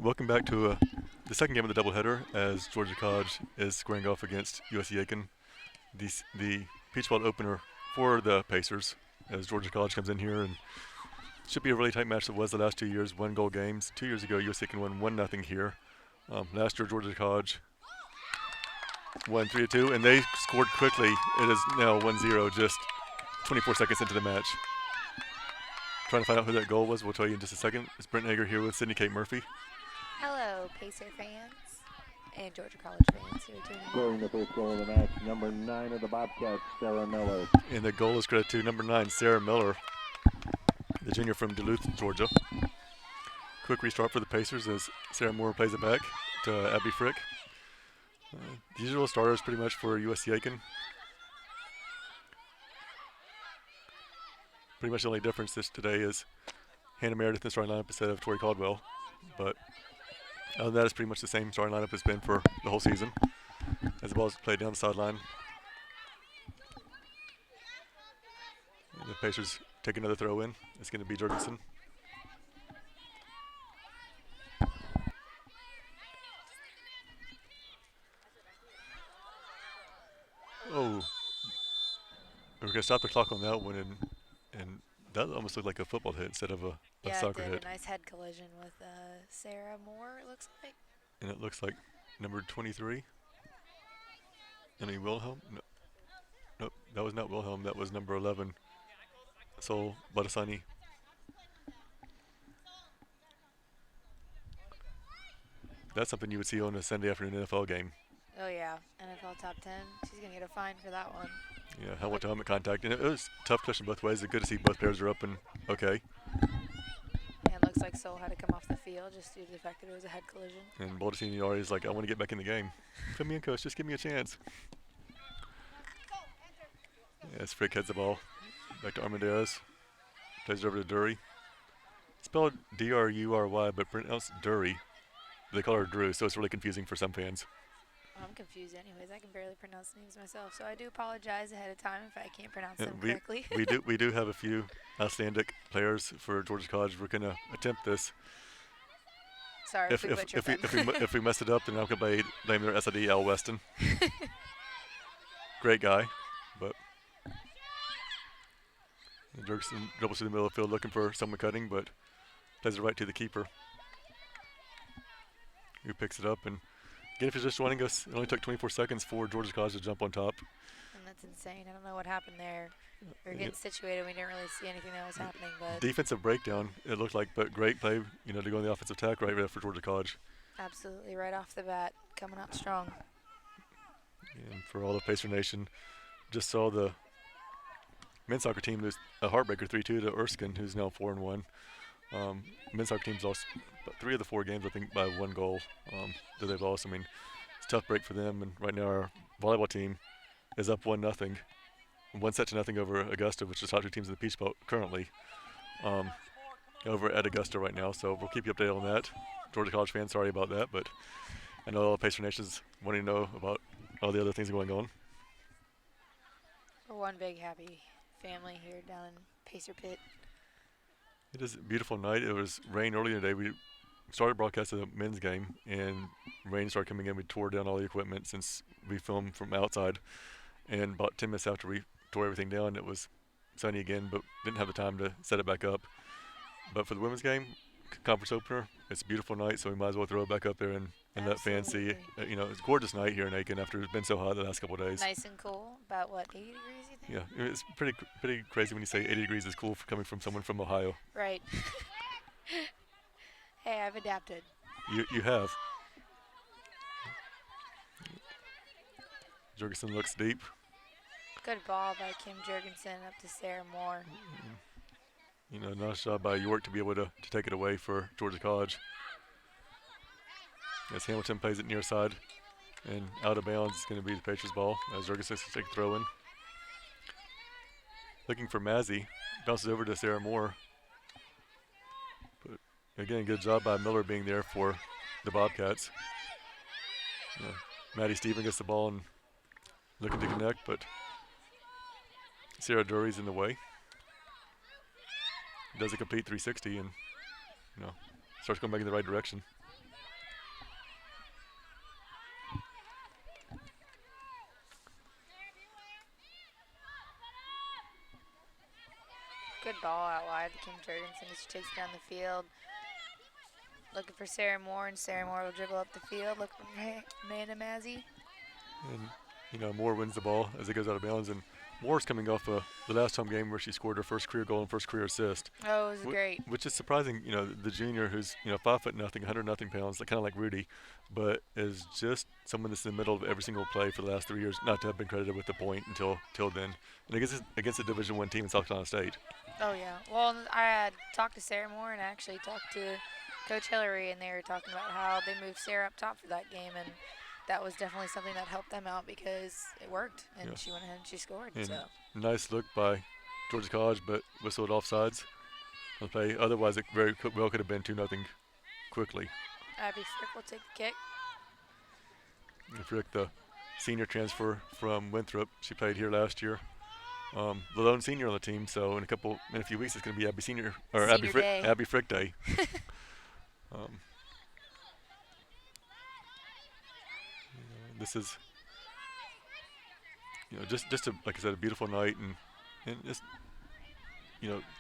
welcome back to the second game of the doubleheader as Georgia College is squaring off against USC Aiken. The Peach Belt opener for the Pacers as Georgia College comes in here and should be a really tight match that was the last 2 years, 1-goal games. 2 years ago, USC Aiken won 1-0 here. Last year, Georgia College won 3-2, and they scored quickly. It is now 1-0, just 24 seconds into the match. Trying to find out who that goal was. We'll tell you in just a second. It's Brent Hager here with Sydney Kate Murphy. Hello, Pacer fans and Georgia College fans who are tuning in. Scoring the first goal of the match, number 9 of the Bobcats, Sarah Miller. And the goal is credit to number 9, Sarah Miller, the junior from Duluth, Georgia. Quick restart for the Pacers as Sarah Moore plays it back to Abby Frick. The usual starters pretty much for USC Aiken. Pretty much the only difference today is Hannah Meredith in the starting lineup instead of Tori Caldwell. But other than that, it's pretty much the same starting lineup it's been for the whole season. As the ball is played down the sideline. And the Pacers take another throw in. It's going to be Jurgensen. Oh. We're going to stop the clock on that one, and that almost looked like a football hit instead of a soccer hit. Yeah, it did. A nice head collision with Sarah Moore, it looks like. And it looks like number 23. Wilhelm? No. Nope, that was not Wilhelm. That was number 11. Sol Badasani. That's something you would see on a Sunday afternoon NFL game. Oh, yeah. NFL top 10. She's going to get a fine for that one. Yeah, helmet to helmet contact. And it was tough collision both ways. It's good to see both pairs are up and okay. And it looks like Sol had to come off the field just due to the fact that it was a head collision. And Baldessini already is like, I want to get back in the game. Come in, coach. Just give me a chance. As Frick heads the ball back to Armendariz. Plays it over to Dury. Spelled D-R-U-R-Y, but pronounced Dury. They call her Drew, so it's really confusing for some fans. I'm confused anyways. I can barely pronounce names myself, so I do apologize ahead of time if I can't pronounce them correctly. we do have a few outstanding players for Georgia College. We're going to attempt this. Sorry if we butchered them. If we mess it up, then I'm going to blame their SID, Al Weston. Great guy, but Jurgensen dribbles through the middle of the field looking for someone cutting, but plays it right to the keeper, who picks it up. And again, if you're just joining us, it only took 24 seconds for Georgia College to jump on top. And that's insane. I don't know what happened there. We were getting situated. We didn't really see anything that was happening. But defensive breakdown, it looked like, but great play, to go on the offensive attack right there for Georgia College. Absolutely, right off the bat, coming out strong. And for all of Pacer Nation, just saw the men's soccer team lose a heartbreaker 3-2 to Erskine, who's now 4-1. Men's soccer team's lost 3 of the 4 games, I think, by 1 goal that they've lost. I mean, it's a tough break for them. And right now our volleyball team is up 1-0, 1-0 over Augusta, which is the top 2 teams in the Peach Belt currently, over at Augusta right now. So we'll keep you updated on that. Georgia College fans, sorry about that, but I know all Pacer Nations wanting to know about all the other things going on. We're one big happy family here down in Pacer Pit. It is a beautiful night. It was rain earlier today. We started broadcasting the men's game, and rain started coming in. We tore down all the equipment since we filmed from outside. And about 10 minutes after we tore everything down, it was sunny again, but didn't have the time to set it back up. But for the women's game, conference opener, it's a beautiful night, so we might as well throw it back up there and let fans see. It's a gorgeous night here in Aiken after it's been so hot the last couple of days. Nice and cool. About, 80 degrees, you think? Yeah, it's pretty crazy when you say 80 degrees is cool for coming from someone from Ohio. Right. Hey, I've adapted. You have. Jurgensen looks deep. Good ball by Kim Jurgensen up to Sarah Moore. Nice job by York to be able to take it away for Georgia College. As Hamilton plays it near side and out of bounds, it's going to be the Patriots ball as Jurgensen take a throw in. Looking for Mazzy, bounces over to Sarah Moore. But again, good job by Miller being there for the Bobcats. Maddie Stephen gets the ball and looking to connect, but Sarah Dury's in the way. Does a complete 360 and starts going back in the right direction. Good ball out wide to Kim Jurgensen as she takes it down the field. Looking for Sarah Moore, and Sarah Moore will dribble up the field. Looking for Amanda Mazzy. And, Moore wins the ball as it goes out of bounds. And Moore's coming off the last home game where she scored her first career goal and first career assist. Oh, it was great. Which is surprising, the junior who's, 5'0", 100 pounds, kind of like Rudy, but is just someone that's in the middle of every single play for the last 3 years, not to have been credited with the point until then. And against a Division I team in South Carolina State. Oh, yeah. Well, I had talked to Sarah Moore and actually talked to Coach Hillary, and they were talking about how they moved Sarah up top for that game, and that was definitely something that helped them out because it worked, and she went ahead and she scored. And so nice look by Georgia College, but whistled offsides on the play. Otherwise, it very well could have been 2-0 quickly. Abby Frick will take the kick. Frick, the senior transfer from Winthrop, she played here last year. The lone senior on the team, so in a few weeks it's going to be Abby Frick Day. This is, just like I said, a beautiful night, and just,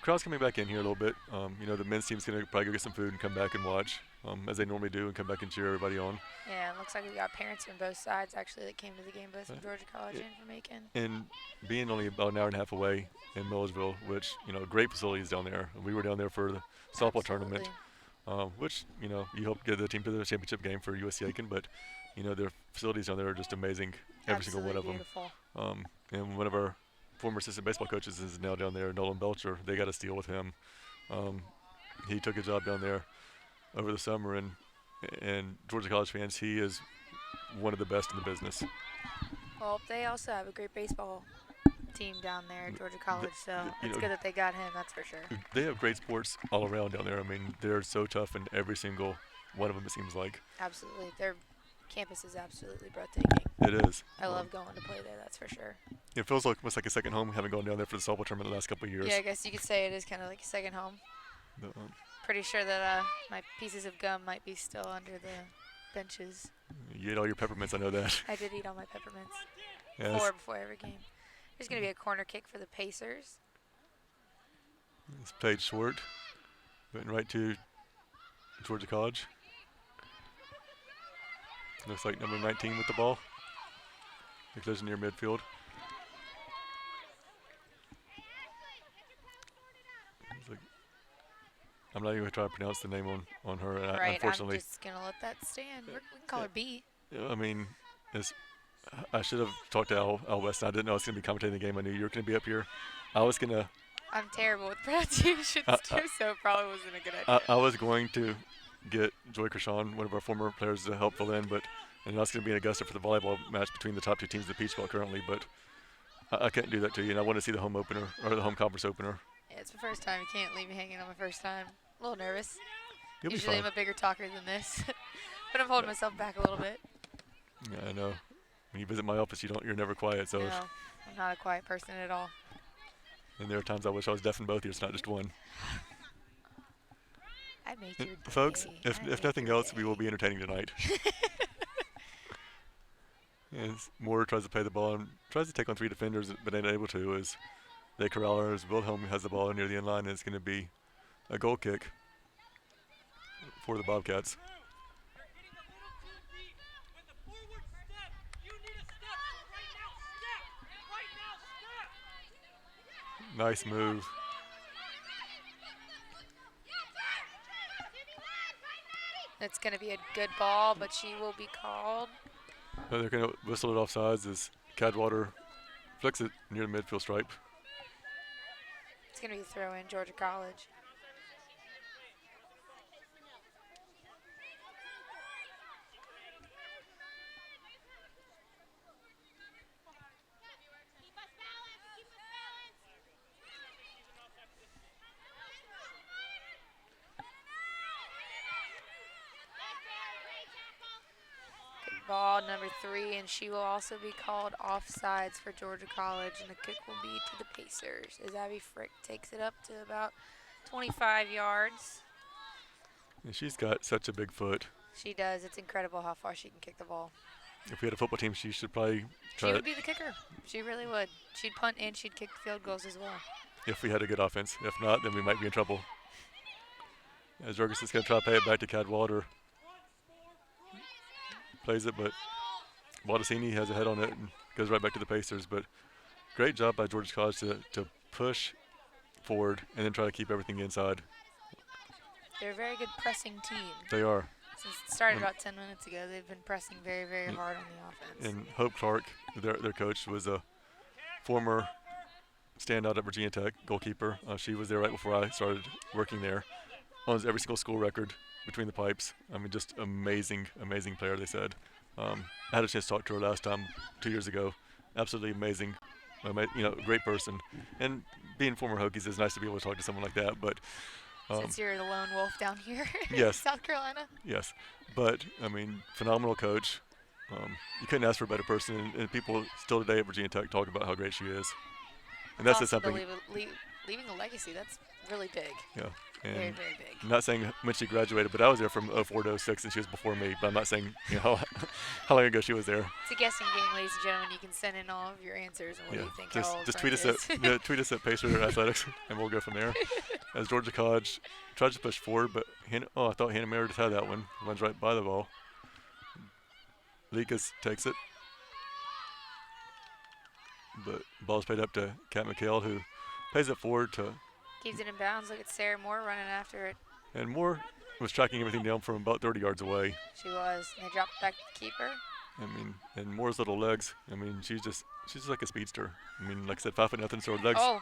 crowd's coming back in here a little bit. The men's team's going to probably go get some food and come back and watch, as they normally do, and come back and cheer everybody on. Yeah, it looks like we got parents from both sides, actually, that came to the game, both from Georgia College and from Aiken. And being only about an hour and a half away in Millersville, which, great facilities down there. We were down there for the softball tournament, which, you hope to get the team to the championship game for USC Aiken, but, their facilities down there are just amazing, every single one of beautiful. them. And one of our former assistant baseball coaches is now down there, Nolan Belcher. They got a deal with him. He took a job down there over the summer, and Georgia College fans, he is one of the best in the business. Well, they also have a great baseball team down there at Georgia College, so it's good that they got him, that's for sure. They have great sports all around down there. I mean, they're so tough in every single one of them, it seems like. Absolutely. Their campus is absolutely breathtaking. It is. I love going to play there, that's for sure. It feels almost like a second home, having gone down there for the softball tournament the last couple of years. Yeah, I guess you could say it is kind of like a second home. Pretty sure that my pieces of gum might be still under the benches. You ate all your peppermints, I know that. I did eat all my peppermints. Yes. 4 before every game. There's going to be a corner kick for the Pacers. It's played short. Went right to Georgia College. Looks like number 19 with the ball. It near midfield. I'm not even going to try to pronounce the name on her. Right, unfortunately. I'm just going to let that stand. We can call her B. I mean, I should have talked to Al West. I didn't know I was going to be commentating the game. I knew you were going to be up here. I was going to. I'm terrible with pronunciations too, so it probably wasn't a good idea. I was going to get Joy Kershaw, one of our former players, to help fill in, and I was going to be in Augusta for the volleyball match between the top two teams of the Peach Belt currently, but I can't do that to you, and I want to see the home opener, or the home conference opener. Yeah, it's the first time. You can't leave me hanging on my first time. A little nervous. You'll Usually be fine. I'm a bigger talker than this, but I'm holding myself back a little bit. Yeah, I know. When you visit my office, you're never quiet. So. No, I'm not a quiet person at all. And there are times I wish I was deaf in both ears, not just one. I'd make your day. Folks, if nothing else, we will be entertaining tonight. As Moore tries to play the ball and tries to take on 3 defenders, but ain't able to, as they corral her, as Wilhelm has the ball near the end line, and it's going to be a goal kick for the Bobcats. Nice move. It's going to be a good ball, but she will be called. They're going to whistle it offsides as Cadwater flicks it near the midfield stripe. It's going to be a throw in Georgia College. Ball number 3, and she will also be called offsides for Georgia College, and the kick will be to the Pacers as Abby Frick takes it up to about 25 yards. And she's got such a big foot. She does. It's incredible how far she can kick the ball. If we had a football team, she should probably try She would be the kicker. She really would. She'd punt and she'd kick the field goals as well. if we had a good offense. If not, then we might be in trouble. As Jurgensen's going to try to pay it back to Cadwallader. Plays it, but Baldacini has a head on it and goes right back to the Pacers. But great job by Georgia College to push forward and then try to keep everything inside. They're a very good pressing team. They are. Since it started about 10 minutes ago, they've been pressing very, very hard on the offense. And Hope Clark, their coach, was a former standout at Virginia Tech, goalkeeper. She was there right before I started working there. Owns every single school record between the pipes. I mean, just amazing, amazing player, they said. I had a chance to talk to her last time 2 years ago. Absolutely amazing, great person. And being former Hokies, it's nice to be able to talk to someone like that. But since you're the lone wolf down here yes, in South Carolina. Yes, but I mean, phenomenal coach. You couldn't ask for a better person, and people still today at Virginia Tech talk about how great she is. And that's just something. Leaving a legacy, that's really big. Yeah. And very, very big. I'm not saying when she graduated, but I was there from 04 to 06, and she was before me. But I'm not saying how long ago she was there. It's a guessing game, ladies and gentlemen. You can send in all of your answers. And what do you think? Just tweet us at Pacer Athletics, and we'll go from there. As Georgia College tries to push forward, but I thought Hannah Meredith had that one. Runs right by the ball. Likas takes it, but ball's played up to Kat McHale, who plays it forward to. Keeps it in bounds. Look at Sarah Moore running after it. And Moore was tracking everything down from about 30 yards away. She was. And they dropped back to the keeper. I mean, and Moore's little legs. I mean, she's just like a speedster. I mean, like I said, 5'0", so her legs. Oh.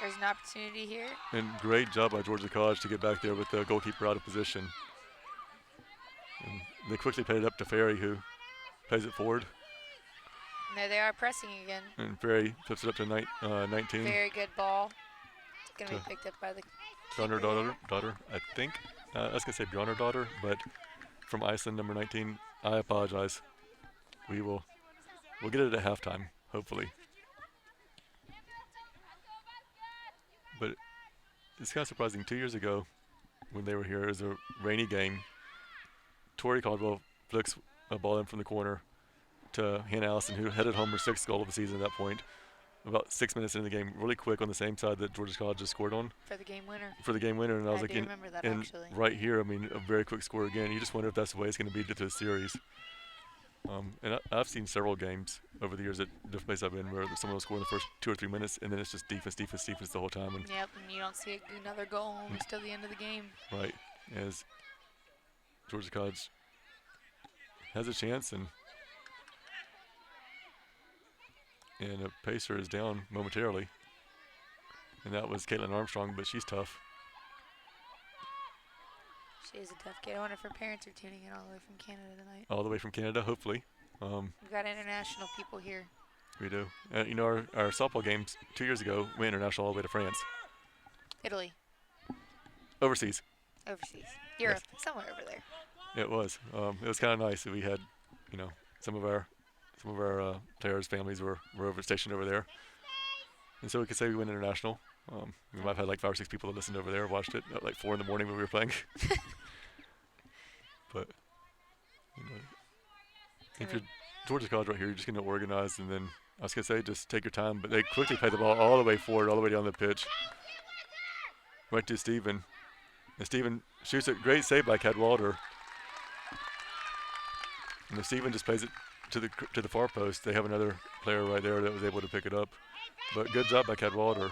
There's an opportunity here. And great job by Georgia College to get back there with the goalkeeper out of position. And they quickly played it up to Ferry, who plays it forward. And there they are pressing again. And Ferry flips it up to 19. Very good ball. It's going to be picked up by the Bjarnar daughter, I think. I was going to say Bjarnar daughter, but from Iceland, number 19. I apologize. We'll get it at halftime, hopefully. But it's kind of surprising. 2 years ago, when they were here, it was a rainy game. Tori Caldwell flicks a ball in from the corner to Hannah Allison, who headed home her 6th goal of the season at that point. About 6 minutes into the game, really quick on the same side that Georgia College just scored on. For the game winner. And I was like, remember that actually. Right here, I mean, a very quick score again. You just wonder if that's the way it's going to be to the series. And I've seen several games over the years at different places I've been where someone will score in the first 2 or 3 minutes, and then it's just defense the whole time. And yep, and you don't see another goal almost till the end of the game. Right, as Georgia College has a chance, and a Pacer is down momentarily. And that was Caitlin Armstrong, but she's tough. She is a tough kid. I wonder if her parents are tuning in all the way from Canada tonight. All the way from Canada, hopefully. We've got international people here. We do. Our softball games 2 years ago went international all the way to France. Italy. Overseas. Europe, yes. Somewhere over there. It was. It was kind of nice that we had, some of our players' families were stationed over there, and so we could say we went international. We might have had like 5 or 6 people that listened over there, watched it at like 4 in the morning when we were playing. But if you're Georgia College right here, you're just going to organize, and then I was going to say just take your time, but they quickly play the ball all the way forward, all the way down the pitch, right to Steven. And Steven shoots it. Great save by Cadwallader. And Steven just plays it to the far post. They have another player right there that was able to pick it up. But good job by Cadwallader.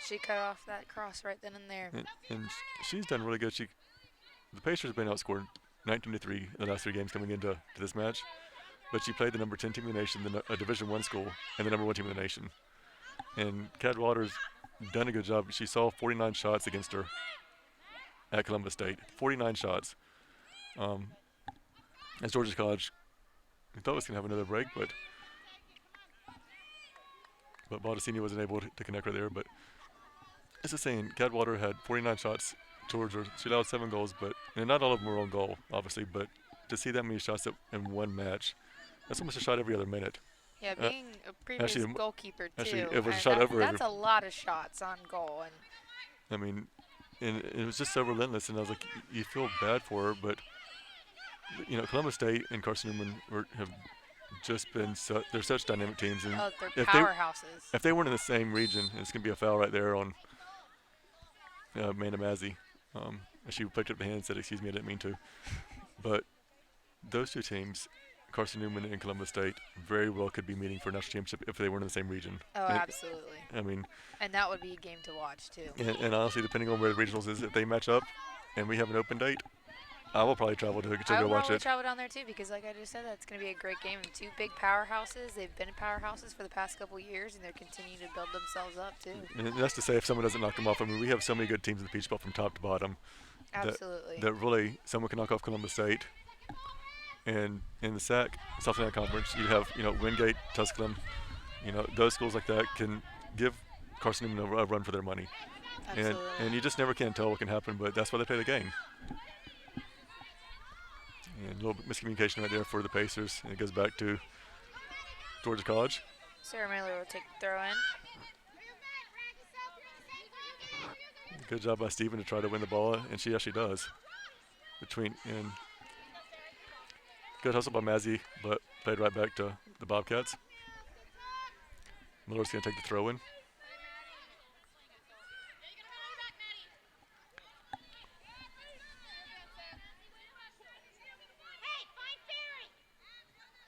She cut off that cross right then and there. And she's done really good. The Pacers have been outscored 19-3 the last 3 games coming into this match. But she played the number 10 team in the nation, a Division I school, and the number 1 team in the nation. And Cadwallader's done a good job. She saw 49 shots against her at Columbus State. 49 shots. As Georgia College, we thought it was going to have another break, but Baldacini wasn't able to connect right there. But as I was saying, Cadwallader had 49 shots towards her. She allowed 7 goals, and not all of them were on goal, obviously, but to see that many shots in one match, that's almost a shot every other minute. Yeah, being a previous goalkeeper, too. Actually, it was a shot over. That's a lot of shots on goal. And I mean, and it was just so relentless, and I was like, you feel bad for her, but Columbus State and Carson Newman have just been they're such dynamic teams, and Oh, they're if powerhouses. they weren't in the same region, it's gonna be a foul right there on Amanda Mazzy. She picked up the hand and said, "Excuse me, I didn't mean to." But those two teams, Carson Newman and Columbus State, very well could be meeting for a national championship if they weren't in the same region. Oh, absolutely. I mean, And that would be a game to watch, too. and honestly, depending on where the regionals is, if they match up and we have an open date, I will probably travel to I go would watch probably it. travel down there, too, because like I just said, that's going to be a great game. And two big powerhouses. They've been powerhouses for the past couple years, and they're continuing to build themselves up, too. And that's to say, if someone doesn't knock them off, I mean, we have so many good teams in the Peach Belt from top to bottom. Absolutely. That really, someone can knock off Columbus State. And in the SAC, South Carolina Conference, you have, Wingate, Tusculum, those schools like that can give Carson Newman a run for their money. Absolutely. And you just never can tell what can happen, but that's why they play the game. And a little bit miscommunication right there for the Pacers. And it goes back to Georgia College. Sarah Mailer will take the throw in. Good job by Steven to try to win the ball, and she actually does. And good hustle by Mazzy, but played right back to the Bobcats. Miller's going to take the throw in.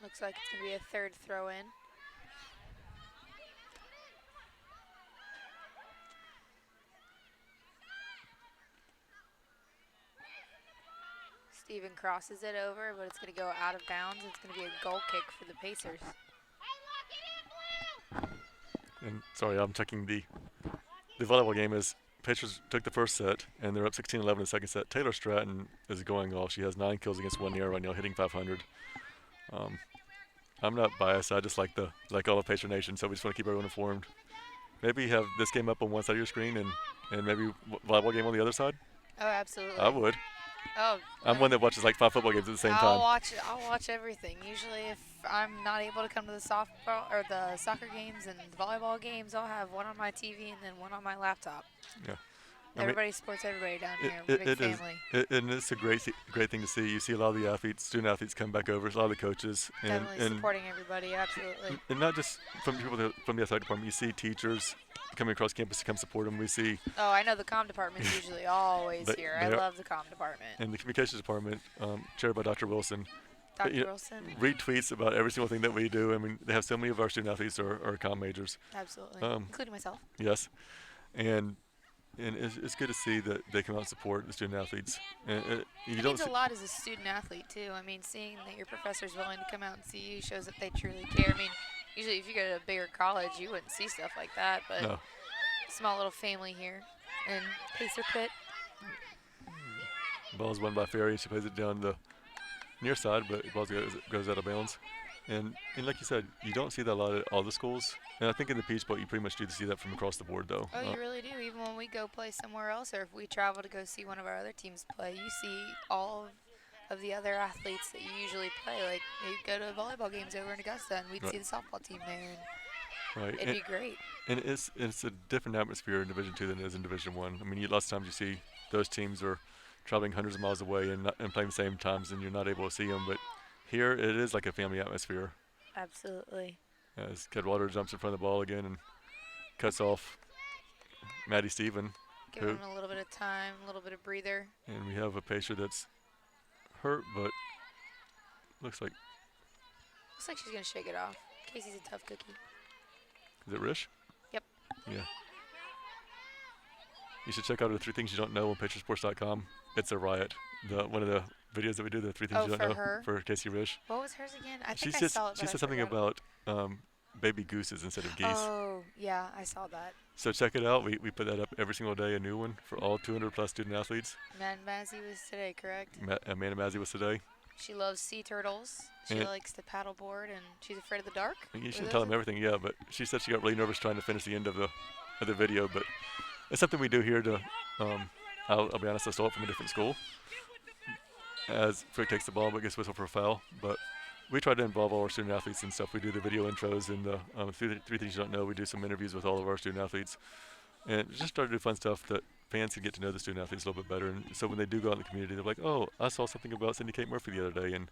Looks like it's going to be a third throw in. Steven crosses it over, but it's going to go out of bounds. It's going to be a goal kick for the Pacers. And sorry, I'm checking the volleyball game is Pacers took the first set, and they're up 16-11 in the second set. Taylor Stratton is going off. She has 9 kills against 1 year right now, hitting 500. I'm not biased. I just like all of Pacer Nation, so we just want to keep everyone informed. Maybe have this game up on one side of your screen and maybe volleyball game on the other side. Oh, absolutely. I would. Oh, I'm one that watches like 5 football games at the same time. I'll watch everything. Usually, if I'm not able to come to the softball or the soccer games and the volleyball games, I'll have one on my TV and then one on my laptop. Yeah. Everybody supports everybody down here. We're a big family. And it's a great thing to see. You see a lot of the student athletes come back over, a lot of the coaches. Definitely supporting everybody, absolutely. And not just from people from the athletic department. You see teachers coming across campus to come support them. We see. Oh, I know the comm department's usually always here. I love the comm department. And the communications department, chaired by Dr. Wilson. Dr. Wilson. Read tweets about every single thing that we do. I mean, they have so many of our student athletes are comm majors. Absolutely, including myself. Yes, and it's good to see that they come out and support the student athletes. And it means a lot as a student athlete too. I mean, seeing that your professor's willing to come out and see you shows that they truly care. I mean, usually if you go to a bigger college, you wouldn't see stuff like that. But no. Small little family here in Pacer Pit. Ball's won by Ferry. She plays it down the near side, but the ball goes out of bounds. And like you said, you don't see that a lot at all the schools. And I think in the Peach Belt, you pretty much do see that from across the board, though. Oh, you really do. Even when we go play somewhere else, or if we travel to go see one of our other teams play, you see all of the other athletes that you usually play. Like, you go to volleyball games over in Augusta, and we'd see the softball team there. And it'd be great. And it's a different atmosphere in Division II than it is in Division I. I mean, lots of times you see those teams are traveling hundreds of miles away and playing the same times, and you're not able to see them. But here, it is like a family atmosphere. Absolutely. As Kedwater jumps in front of the ball again and cuts off Maddie Steven. Give him a little bit of time, a little bit of breather. And we have a Pacer that's hurt, but looks like she's going to shake it off. Casey's a tough cookie. Is it Rish? Yep. Yeah. You should check out the 3 things you don't know on PacerSports.com. It's a riot. One of the videos that we do, the 3 things you don't know her? for Casey Rish. What was hers again? I think I saw it. She said something about baby gooses instead of geese. Oh, yeah, I saw that. So check it out. We put that up every single day, a new one for all 200+ student athletes. Mazzy was today, correct? Amanda Mazzy was today. She loves sea turtles. She likes to paddleboard, and she's afraid of the dark. You shouldn't tell them everything, yeah, but she said she got really nervous trying to finish the end of the video, but it's something we do here to, I'll be honest, I stole it from a different school. As Frick takes the ball but gets whistled for a foul, but we try to involve all our student athletes and stuff. We do the video intros and the 3 things you don't know. We do some interviews with all of our student athletes, and just try to do fun stuff that fans can get to know the student athletes a little bit better. And so when they do go out in the community, they're like, "Oh, I saw something about Cindy Kate Murphy the other day," and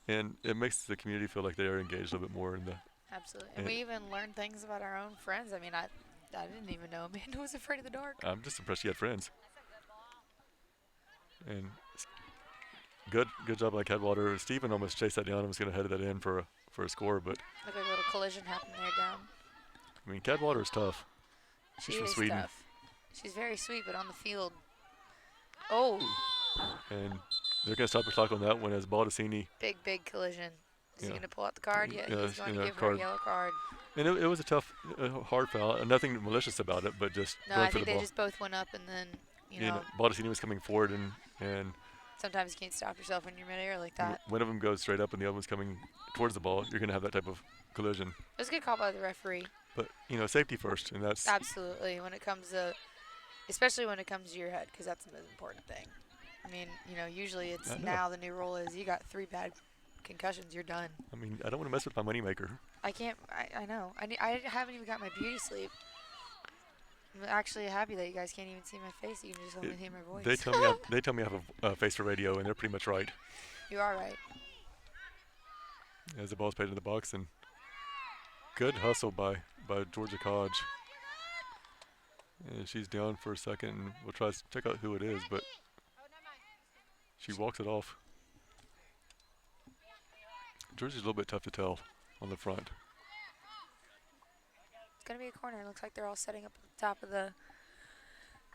and it makes the community feel like they are engaged a little bit more in the. Absolutely. And we even learned things about our own friends. I mean, I didn't even know Amanda was afraid of the dark. I'm just impressed she had friends. And good job by Cadwater. Steven almost chased that down and was going to head that in for a score, but Look at a little collision happened there down. I mean, Cadwater is tough. She She's from is Sweden. tough. She's very sweet, but on the field. Oh, And they're going to stop the clock on that one as Baldacini. big collision. Is he Yeah. going to pull out the card? Yeah, Yeah, he's going you to know, give her a card. yellow card. And it was a tough, hard foul. Nothing malicious about it, but just No, going I for think the they ball. just both went up, and then, you know, Baldacini was coming forward, and sometimes you can't stop yourself when you're midair like that. one of them goes straight up and the other one's coming towards the ball. You're going to have that type of collision. It was a good call by the referee. But, safety first, and that's Absolutely. When it comes to, especially when it comes to your head, because that's the most important thing. I mean, usually it's I know. now the new rule is you got 3 bad concussions, you're done. I mean, I don't want to mess with my moneymaker. I can't. I know. I haven't even got my beauty sleep. I'm actually happy that you guys can't even see my face. You can just only hear my voice. They tell me I have a face for radio, and they're pretty much right. You are right. As the ball's played in the box, and good hustle by Georgia College. And she's down for a second, and we'll try to check out who it is, but she walks it off. Georgia's a little bit tough to tell on the front. It's going to be a corner. It looks like they're all setting up at the top of the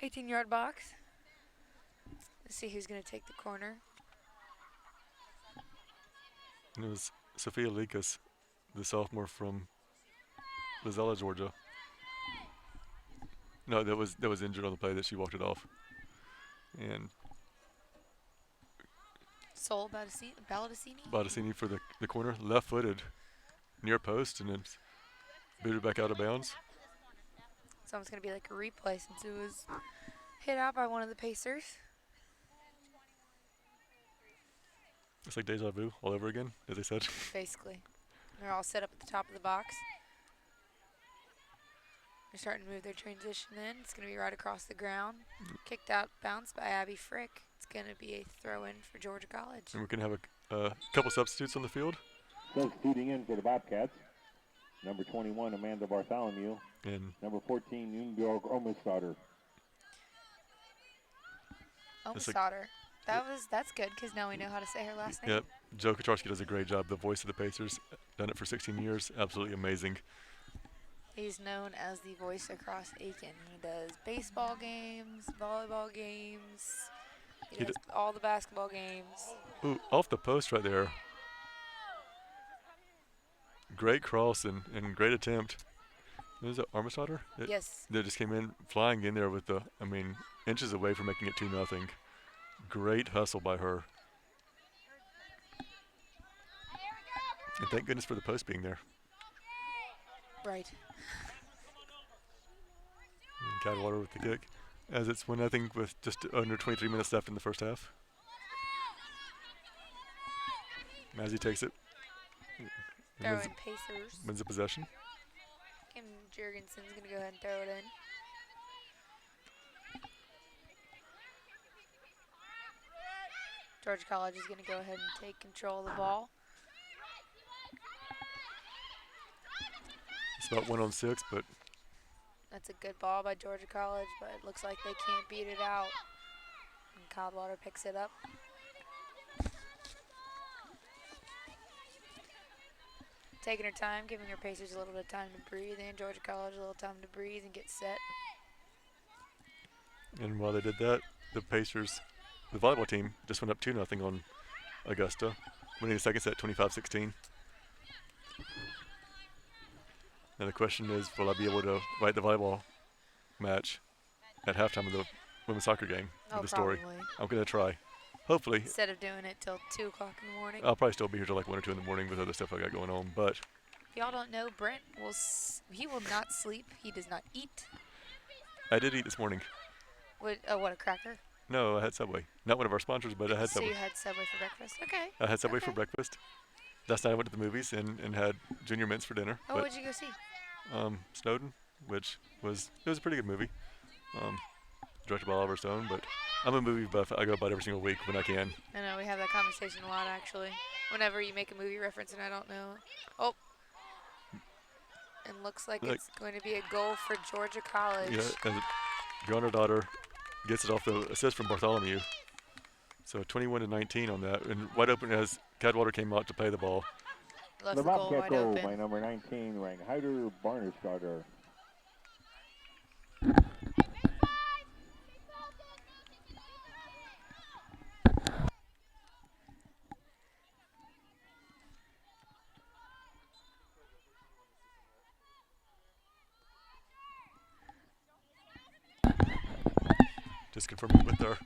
18-yard box. Let's see who's going to take the corner. And it was Sophia Likas, the sophomore from Lizella, Georgia. No, that was injured on the play that she walked it off. And Sol Balladacini? Baldacini for the corner, left-footed, near post, and then booted back out of bounds. So it's going to be like a replay since it was hit out by one of the Pacers. It's like deja vu all over again, as they said. Basically. They're all set up at the top of the box. They're starting to move their transition in. It's going to be right across the ground. Kicked out, bounced by Abby Frick. It's going to be a throw-in for Georgia College. And we're going to have a couple substitutes on the field. Substituting in for the Bobcats. Number 21, Amanda Bartholomew. And Number 14, Nunborg Omestarter. Omestarter. That's good because now we know how to say her last name. Yep, Joe Kaczarski does a great job. The voice of the Pacers, done it for 16 years. Absolutely amazing. He's known as the voice across Aiken. He does baseball games, volleyball games. He does all the basketball games. Ooh, off the post right there. Great cross and great attempt. Was it Armistader? Yes. That just came in, flying in there with inches away from making it 2-0. Great hustle by her. And thank goodness for the post being there. Right. And Cadwater with the kick. As it's 1-0 with just under 23 minutes left in the first half. Mazzy takes it. Throw in Pacers. Wins the possession. Kim Jurgensen's going to go ahead and throw it in. Georgia College is going to go ahead and take control of the ball. It's about 1-on-6, but That's a good ball by Georgia College, but it looks like they can't beat it out. And Cadwater picks it up. Taking her time, giving her Pacers a little bit of time to breathe, and Georgia College a little time to breathe and get set. and while they did that, the Pacers, the volleyball team, just went up 2-0 on Augusta, winning the second set 25-16. And the question is, will I be able to write the volleyball match at halftime of the women's soccer game with the story? Probably. I'm going to try. Hopefully. Instead of doing it till 2 o'clock in the morning. I'll probably still be here till like 1 or 2 in the morning with other stuff I got going on, but If y'all don't know, Brent he will not sleep. He does not eat. I did eat this morning. What a cracker. No, I had Subway. Not one of our sponsors, but I had So Subway. you had Subway for breakfast. Okay. I had Subway for okay. breakfast. Last night I went to the movies and had Junior Mints for dinner. Oh, what'd you go see? Snowden, which was a pretty good movie. Directed by Oliver Stone, but I'm a movie buff. I go about every single week when I can. I know we have that conversation a lot actually. Whenever you make a movie reference and I don't know. Oh. And looks like Like- it's going to be a goal for Georgia College. Yeah, and Your daughter gets it off the assist from Bartholomew. So 21-19 on that, and wide open as Cadwater came out to play the ball. Left The the goal Bobcat wide goal by open. number 19, Rang Hyder Barnerstarter. Just confirming with our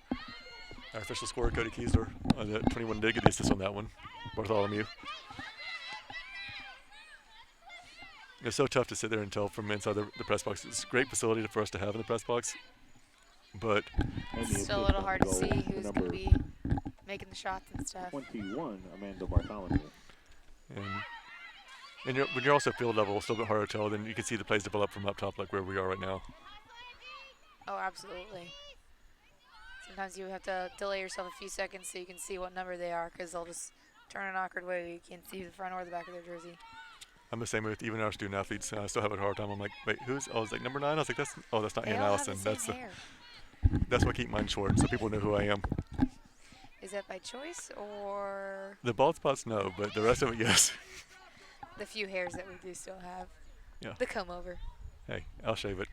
official scorer, Cody Kiesler. The 21 did get the assist on that one, Bartholomew. It's so tough to sit there and tell from inside the press box. It's a great facility for us to have in the press box, but And the Still a assist little on hard the to goal see for who's going number to be making the shots and stuff. 21, Amanda Bartholomew. and when you're also field level, it's a little bit harder to tell. Then you can see the plays develop from up top, like where we are right now. Oh, absolutely. Sometimes you have to delay yourself a few seconds so you can see what number they are because they'll just turn an awkward way where you can't see the front or the back of their jersey. I'm the same with even our student athletes. I still have a hard time. I'm like, wait, who's? Oh, I was like number 9. I was like, that's not They Hannah all have Allison. the same hair. That's why I keep mine short, so people know who I am. Is that by choice or The bald spots, no, but the rest of it, yes. the few hairs that we do still have? Yeah. The comb over. Hey, I'll shave it.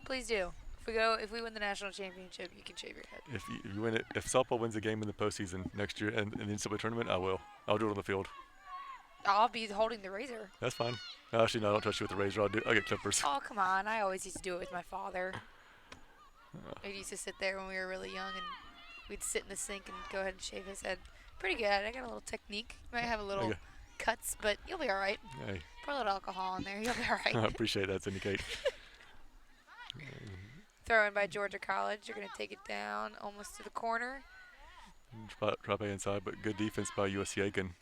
Please do. If we win the national championship, you can shave your head. If you win it, if softball wins a game in the postseason next year and in the NCAA tournament, I will. I'll do it on the field. I'll be holding the razor. That's fine. Actually, no, I don't touch you with the razor. I'll get clippers. Oh, come on. I always used to do it with my father. We used to sit there when we were really young and we'd sit in the sink and go ahead and shave his head. Pretty good. I got a little technique. Might have a little Okay. cuts, but you'll be all right. Hey, Pour a little alcohol in there. You'll be all I right. appreciate that, Cindy Kate. Throw in by Georgia College. You're going to take it down almost to the corner. Drop A inside, but good defense by USC Aiken.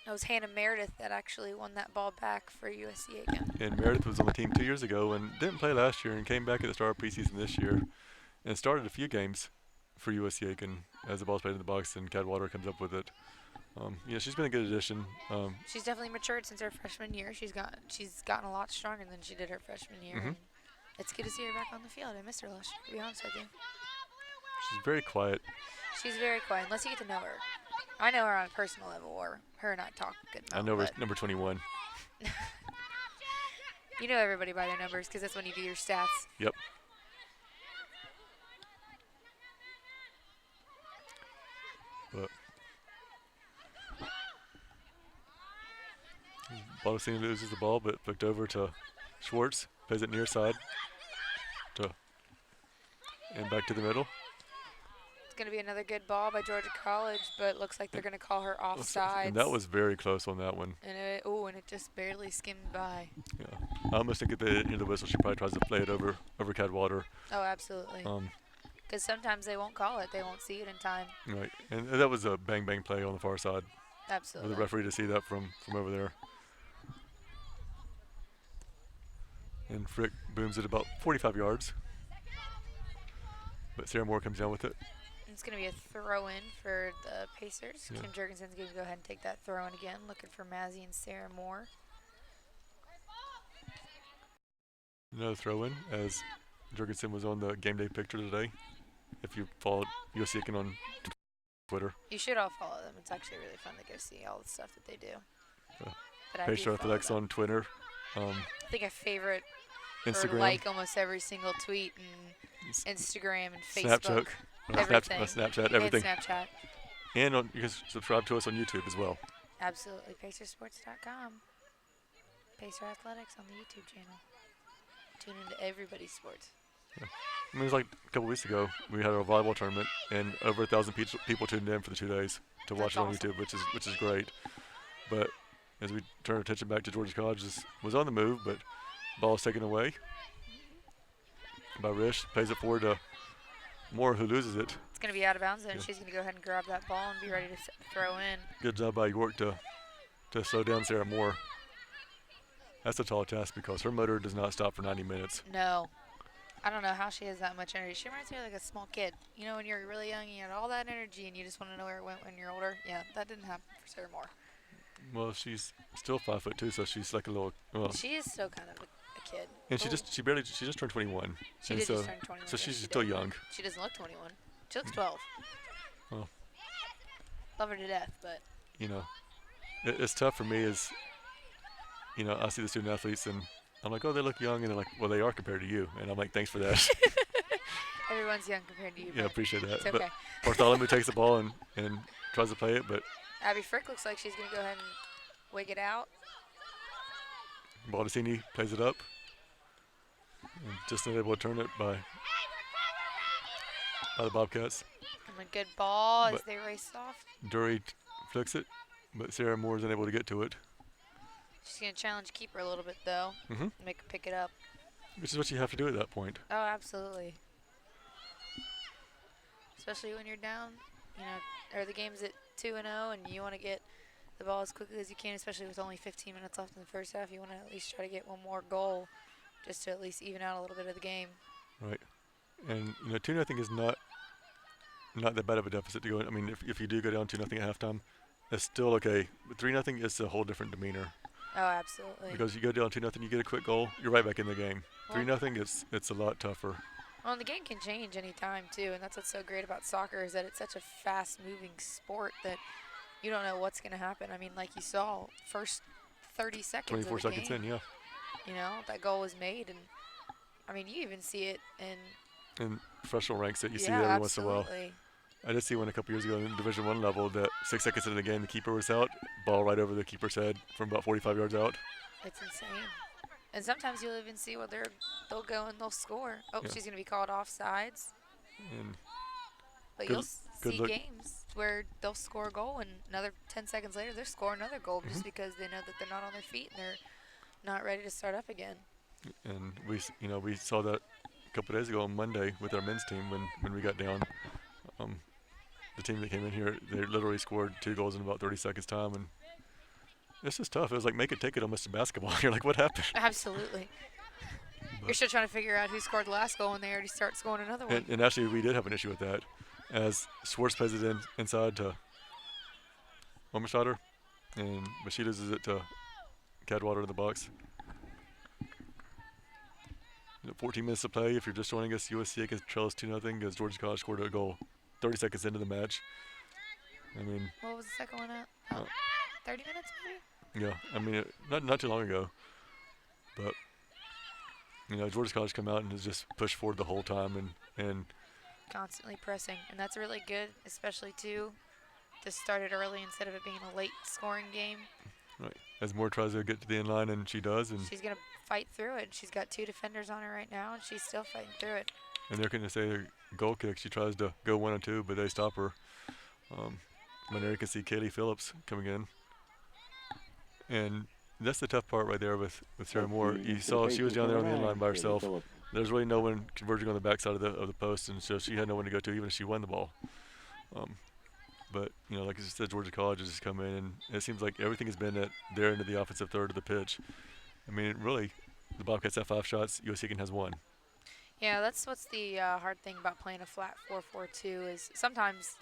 It was Hannah Meredith that actually won that ball back for USC Aiken. And Meredith was on the team 2 years ago and didn't play last year and came back at the start of preseason this year and started a few games for USC Aiken as the ball's played in the box and Cadwater comes up with it. She's been a good addition. She's definitely matured since her freshman year. She's gotten a lot stronger than she did her freshman year. Mhm. And it's good to see her back on the field. I missed her last year, to be honest with you. She's very quiet. She's very quiet, unless you get to know her. I know her on a personal level, or her and I talk a good amount. I know her but number 21. you know everybody by their numbers because that's when you do your stats. Yep. But Baldacini loses the ball, but flicked over to Schwartz. Plays it near side. And back to the middle. It's going to be another good ball by Georgia College, but it looks like they're going to call her offsides. And that was very close on that one. And it just barely skimmed by. Yeah. I almost think at the end of the whistle, she probably tries to play it over Cadwater. Oh, absolutely. Because sometimes they won't call it. They won't see it in time. Right. And that was a bang-bang play on the far side. For Absolutely. the referee to see that from over there. And Frick booms it about 45 yards. But Sarah Moore comes down with it. It's going to be a throw-in for the Pacers. Yeah. Kim Jurgensen's going to go ahead and take that throw-in again, looking for Mazzy and Sarah Moore. Another throw-in as Jurgensen was on the game day picture today. If you followed USC Aiken on Twitter. You should all follow them. It's actually really fun to go see all the stuff that they do. Yeah. But I do Pacer follow Athletics them. on Twitter. I think I favorite or Instagram. like almost every single tweet and Instagram and Facebook. Snapchat. Everything. Snapchat, everything. And Snapchat. And you can subscribe to us on YouTube as well. Absolutely. Pacersports.com. Pacer Athletics on the YouTube channel. Tune into everybody's sports. I mean, it was like a couple weeks ago. We had our volleyball tournament, and over 1,000 people tuned in for the 2 days to watch That's it on awesome. YouTube, which is great. But as we turn our attention back to Georgia College, was on the move, but ball is taken away by Rish. Plays it forward to Moore, who loses it. It's going to be out of bounds, and Yeah. she's going to go ahead and grab that ball and be ready to throw in. Good job by York to slow down Sarah Moore. That's a tall task because her motor does not stop for 90 minutes. No. I don't know how she has that much energy. She reminds me of like a small kid. You know, when you're really young, you had all that energy, and you just want to know where it went when you're older. Yeah, that didn't happen for Sarah Moore. Well, she's still 5'2", so she's like a little. Well, She is still kind of a kid. and Ooh. she just turned 21, She and did so just turn 21. so Yes, she's she still did. young. She doesn't look 21. She looks 12. Well, Love her to death, but you know, it's tough for me as I see the student athletes and I'm like, oh, they look young, and they're like, well, they are compared to you, and I'm like, thanks for that. everyone's young compared to you. Yeah, But appreciate that. it's okay. But Bartholomew takes the ball and tries to play it, but Abby Frick looks like she's going to go ahead and wig it out. Baldacini plays it up. And just not able to turn it by the Bobcats. And a good ball as But they race off. Dury flicks it, but Sarah Moore isn't able to get to it. She's going to challenge keeper a little bit, though. Mm-hmm. Make her pick it up. Which is what you have to do at that point. Oh, absolutely. Especially when you're down, or the game's at 2-0 and you want to get the ball as quickly as you can, especially with only 15 minutes left in the first half. You want to at least try to get one more goal just to at least even out a little bit of the game. Right. And 2-0 is not that bad of a deficit to go in. I mean, if you do go down 2-0 at halftime, it's still okay. But 3-0 is a whole different demeanor. Oh, absolutely. Because you go down 2-0, you get a quick goal, you're right back in the game. Well, 3-0, it's a lot tougher. Well, and the game can change any time, too, and that's what's so great about soccer is that it's such a fast-moving sport that you don't know what's going to happen. I mean, like you saw, first 30 seconds 24 of the seconds game, in, yeah. That goal was made, and, I mean, you even see it in professional ranks that you see yeah, every absolutely. once in a while. I did see one a couple years ago in Division I level that 6 seconds into the game, the keeper was out, ball right over the keeper's head from about 45 yards out. It's insane. And sometimes you'll even see they'll go and they'll score. Oh, Yeah. she's going to be called offsides. And But good- you'll good see look. games where they'll score a goal and another 10 seconds later they'll score another goal just because they know that they're not on their feet and they're not ready to start up again. And we saw that a couple of days ago on Monday with our men's team when we got down. The team that came in here, they literally scored 2 goals in about 30 seconds time, and it's just tough. It was like make it take it almost to basketball. You're like, what happened? Absolutely. You're still trying to figure out who scored the last goal and they already start scoring another one. And actually, we did have an issue with that, as Schwartz plays it inside to Omerstader, but she loses it to Cadwater in the box. 14 minutes to play. If you're just joining us, USC Aiken trails 2-0 as Georgia College scored a goal 30 seconds into the match. I mean, What was the second one at? Oh, 30 minutes maybe? yeah. I mean, not too long ago, but Georgia College come out and has just pushed forward the whole time and Constantly pressing. And that's really good, especially too, to start it early instead of it being a late scoring game. right as Moore tries to get to the end line, and she does, and She's going to fight through it. She's got 2 defenders on her right now, and she's still fighting through it. they're going to say a goal kick. She tries to go 1 or 2, but they stop her. There you can see Kaylee Phillips coming in, and that's the tough part right there with Sarah Moore. You saw she was down there on the end line by herself. There's really no one converging on the backside of the post, and so she had no one to go to, even if she won the ball. But like I said, Georgia College has just come in, and it seems like everything has been at their end of the offensive third of the pitch. I mean, really, the Bobcats have 5 shots. USC Aiken has 1. Yeah, that's what's the hard thing about playing a flat 4-4-2 is sometimes,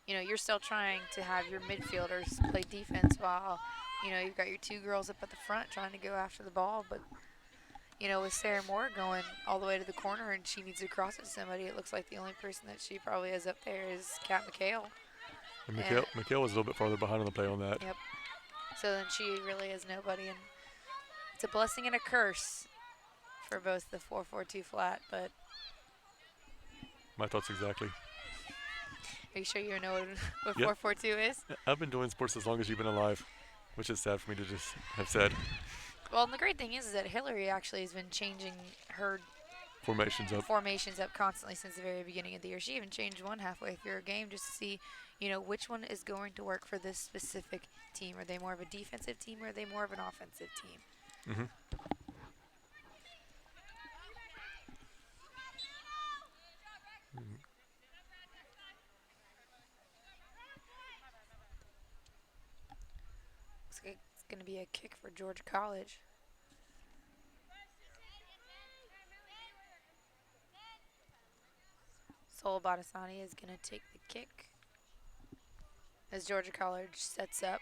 you're still trying to have your midfielders play defense while, you've got your 2 girls up at the front trying to go after the ball. But, with Sarah Moore going all the way to the corner and she needs to cross it to somebody, it looks like the only person that she probably has up there is Kat McHale. And McHale was a little bit farther behind on the play on that. Yep. So then she really is nobody, and it's a blessing and a curse for both the 4-4-2 flat. But My thoughts exactly. are you sure you know what Yep. 4-4-2 is? I've been doing sports as long as you've been alive, which is sad for me to just have said. Well, and the great thing is that Hillary actually has been changing her Formations up. formations up constantly since the very beginning of the year. She even changed one halfway through her game just to see, which one is going to work for this specific team. Are they more of a defensive team or are they more of an offensive team? Mm-hmm. Looks like it's going to be a kick for Georgia College. Sol Badasani is going to take the kick as Georgia College sets up.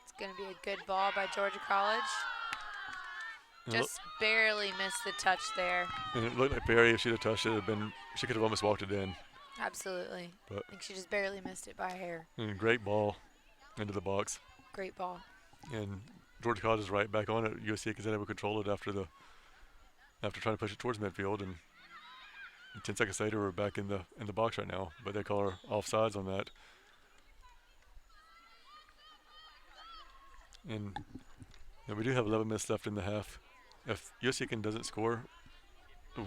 It's going to be a good ball by Georgia College. Just barely missed the touch there. And it looked like Barry, if she'd have touched it, she could have almost walked it in. Absolutely. But I think she just barely missed it by a hair. And great ball into the box. Great ball. And Georgia College is right back on it. USC Aiken able to control it after trying to push it towards midfield, and 10 seconds later we're back in the box right now. But they call her offsides on that. And we do have 11 minutes left in the half. If USC Aiken doesn't score,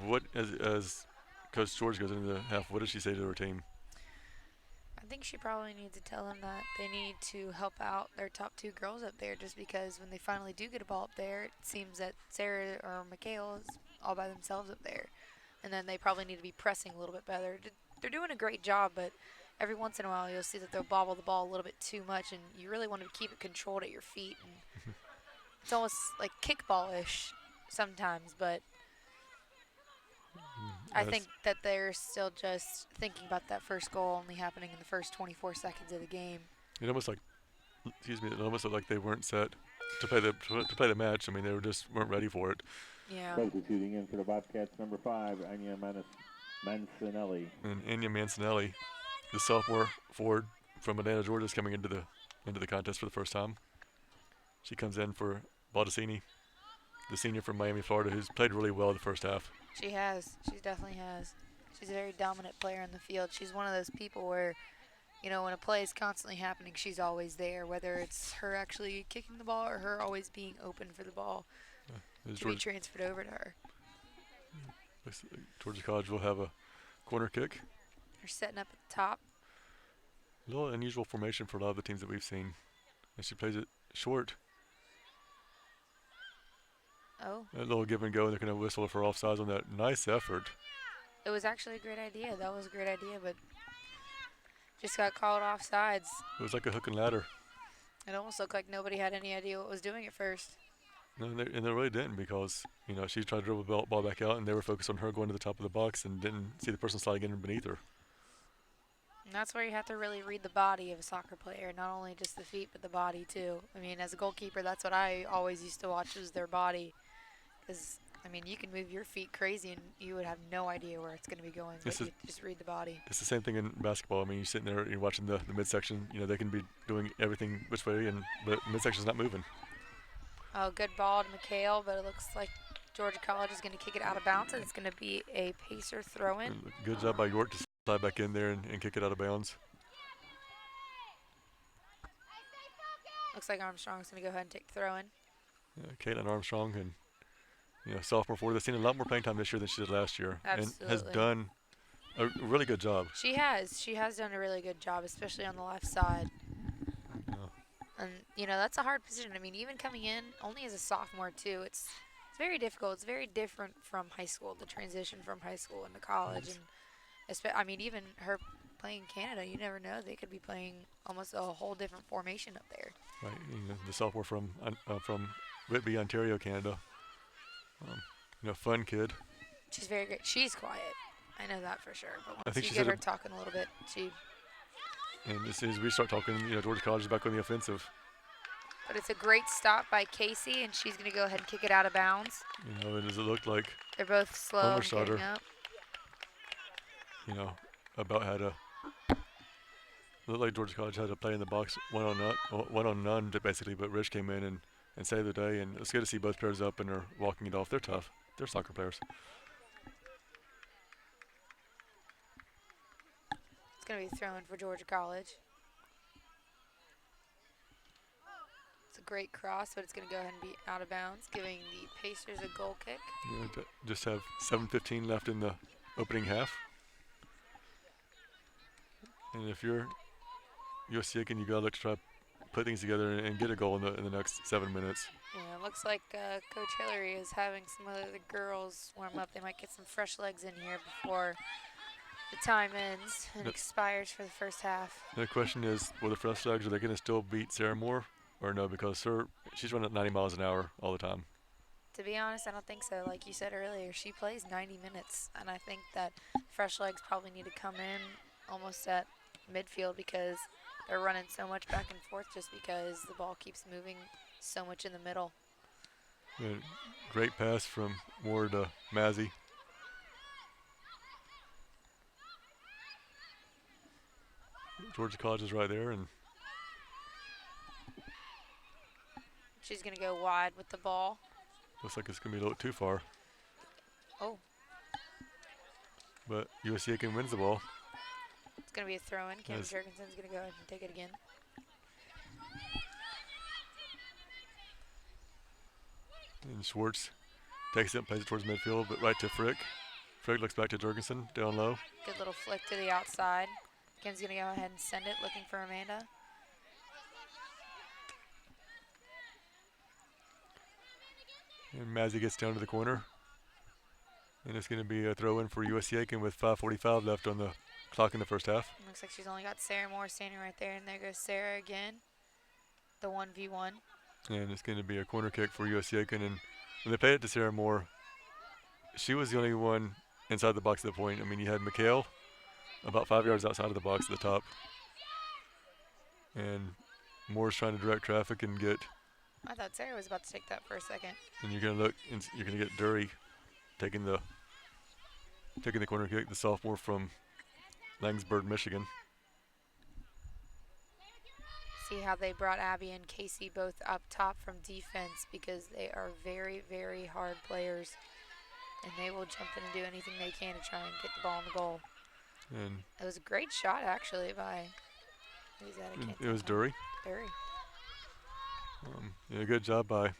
what as Coach George goes into the half, what does she say to her team? I think she probably needs to tell them that they need to help out their top two girls up there, just because when they finally do get a ball up there, it seems that Sarah or Mikhail is all by themselves up there. And then they probably need to be pressing a little bit better. They're doing a great job, but every once in a while you'll see that they'll bobble the ball a little bit too much, and you really want to keep it controlled at your feet. And it's almost like kickball-ish sometimes, but I think that they're still just thinking about that first goal only happening in the first 24 seconds of the game. It almost looked like they weren't set to play the match. I mean, they weren't ready for it. Yeah. Substituting in for the Bobcats, number 5, Anya Mancinelli. And Anya Mancinelli, the sophomore forward from Atlanta, Georgia, is coming into the contest for the first time. She comes in for Baldacini, the senior from Miami, Florida, who's played really well the first half. She has. She definitely has. She's a very dominant player in the field. She's one of those people where, you know, when a play is constantly happening, she's always there, whether it's her actually kicking the ball or her always being open for the ball to be transferred over to her. Georgia College will have a corner kick. They're setting up at the top. A little unusual formation for a lot of the teams that we've seen. And she plays it short. Oh. A little give and go, and they're going to whistle for offsides on that. Nice effort. It was actually a great idea. That was a great idea, but just got called offsides. It was like a hook and ladder. It almost looked like nobody had any idea what was doing at first. No, and they really didn't, because, you know, she tried to dribble the ball back out, and they were focused on her going to the top of the box and didn't see the person sliding in beneath her. And that's where you have to really read the body of a soccer player, not only just the feet, but the body too. I mean, as a goalkeeper, that's what I always used to watch, was their body. Because, I mean, you can move your feet crazy and you would have no idea where it's going to be going, but you just read the body. It's the same thing in basketball. I mean, you're sitting there, you're watching the midsection. You know, they can be doing everything which way, but midsection's not moving. Oh, good ball to Mikhail, but it looks like Georgia College is going to kick it out of bounds, and it's going to be a Pacer throw-in. Good job by York to slide back in there and kick it out of bounds. Looks like Armstrong's going to go ahead and take the throw-in. Yeah, Caitlin Armstrong, and, you know, sophomore forward, that's seen a lot more playing time this year than she did last year. Absolutely. And has done a really good job. She has. She has done a really good job, especially on the left side. Yeah. And, you know, that's a hard position. I mean, even coming in only as a sophomore, too, it's very difficult. It's very different from high school, the transition from high school into college. And, I mean, even her playing in Canada, you never know. They could be playing almost a whole different formation up there. Right, you know, the sophomore from Whitby, Ontario, Canada. You know, fun kid. She's very great. She's quiet. I know that for sure. But I think once you she get said her talking a little bit, she... And as soon as we start talking, you know, Georgia College is back on the offensive. But it's a great stop by Casey, and she's going to go ahead and kick it out of bounds. You know, and as it looked like, they're both slow and getting up. You know, about how to... Looked like Georgia College had to play in the box one on none, basically, but Rich came in and saved the day, and it's good to see both players up and are walking it off. They're tough. They're soccer players. It's going to be thrown for Georgia College. It's a great cross, but it's going to go ahead and be out of bounds, giving the Pacers a goal kick. Yeah, just have 7:15 left in the opening half. And if you're USC Aiken, you got to look to try to put things together and get a goal in the next 7 minutes. Yeah, it looks like Coach Hillary is having some of the girls warm up. They might get some fresh legs in here before the time ends and expires for the first half. The question is, will the fresh legs, are they going to still beat Sarah Moore or no? Because she's running at 90 miles an hour all the time. To be honest, I don't think so. Like you said earlier, she plays 90 minutes, and I think that fresh legs probably need to come in almost at midfield because they're running so much back and forth just because the ball keeps moving so much in the middle. Yeah, great pass from Moore to Mazzy. Georgia College is right there, and She's going to go wide with the ball. looks like it's going to be a little too far. Oh, But USC Aiken wins the ball. it's going to be a throw in. Kim Yes. Jurgensen's going to go ahead and take it again. And Schwartz takes it and plays it towards midfield, but right to Frick. Frick looks back to Jurgensen, down low. Good little flick to the outside. Kim's going to go ahead and send it, looking for Amanda. And Mazzy gets down to the corner. And it's going to be a throw in for USC Aiken with 5:45 left on the clock in the first half. Looks like she's only got Sarah Moore standing right there, and there goes Sarah again. The 1v1. And it's going to be a corner kick for USC Aiken. And when they played it to Sarah Moore, she was the only one inside the box at the point. I mean, you had McHale about 5 yards outside of the box at the top. And Moore's trying to direct traffic and get, I thought Sarah was about to take that for a second. and you're going to look, and you're going to get Dury taking the corner kick, the sophomore from Langsburg, Michigan. See how they brought Abby and Casey both up top from defense because they are very, very hard players. And they will jump in and do anything they can to try and get the ball in the goal. And It was a great shot, actually, by... Who's that? I can't it was tell. Dury. Dury. Yeah, good job by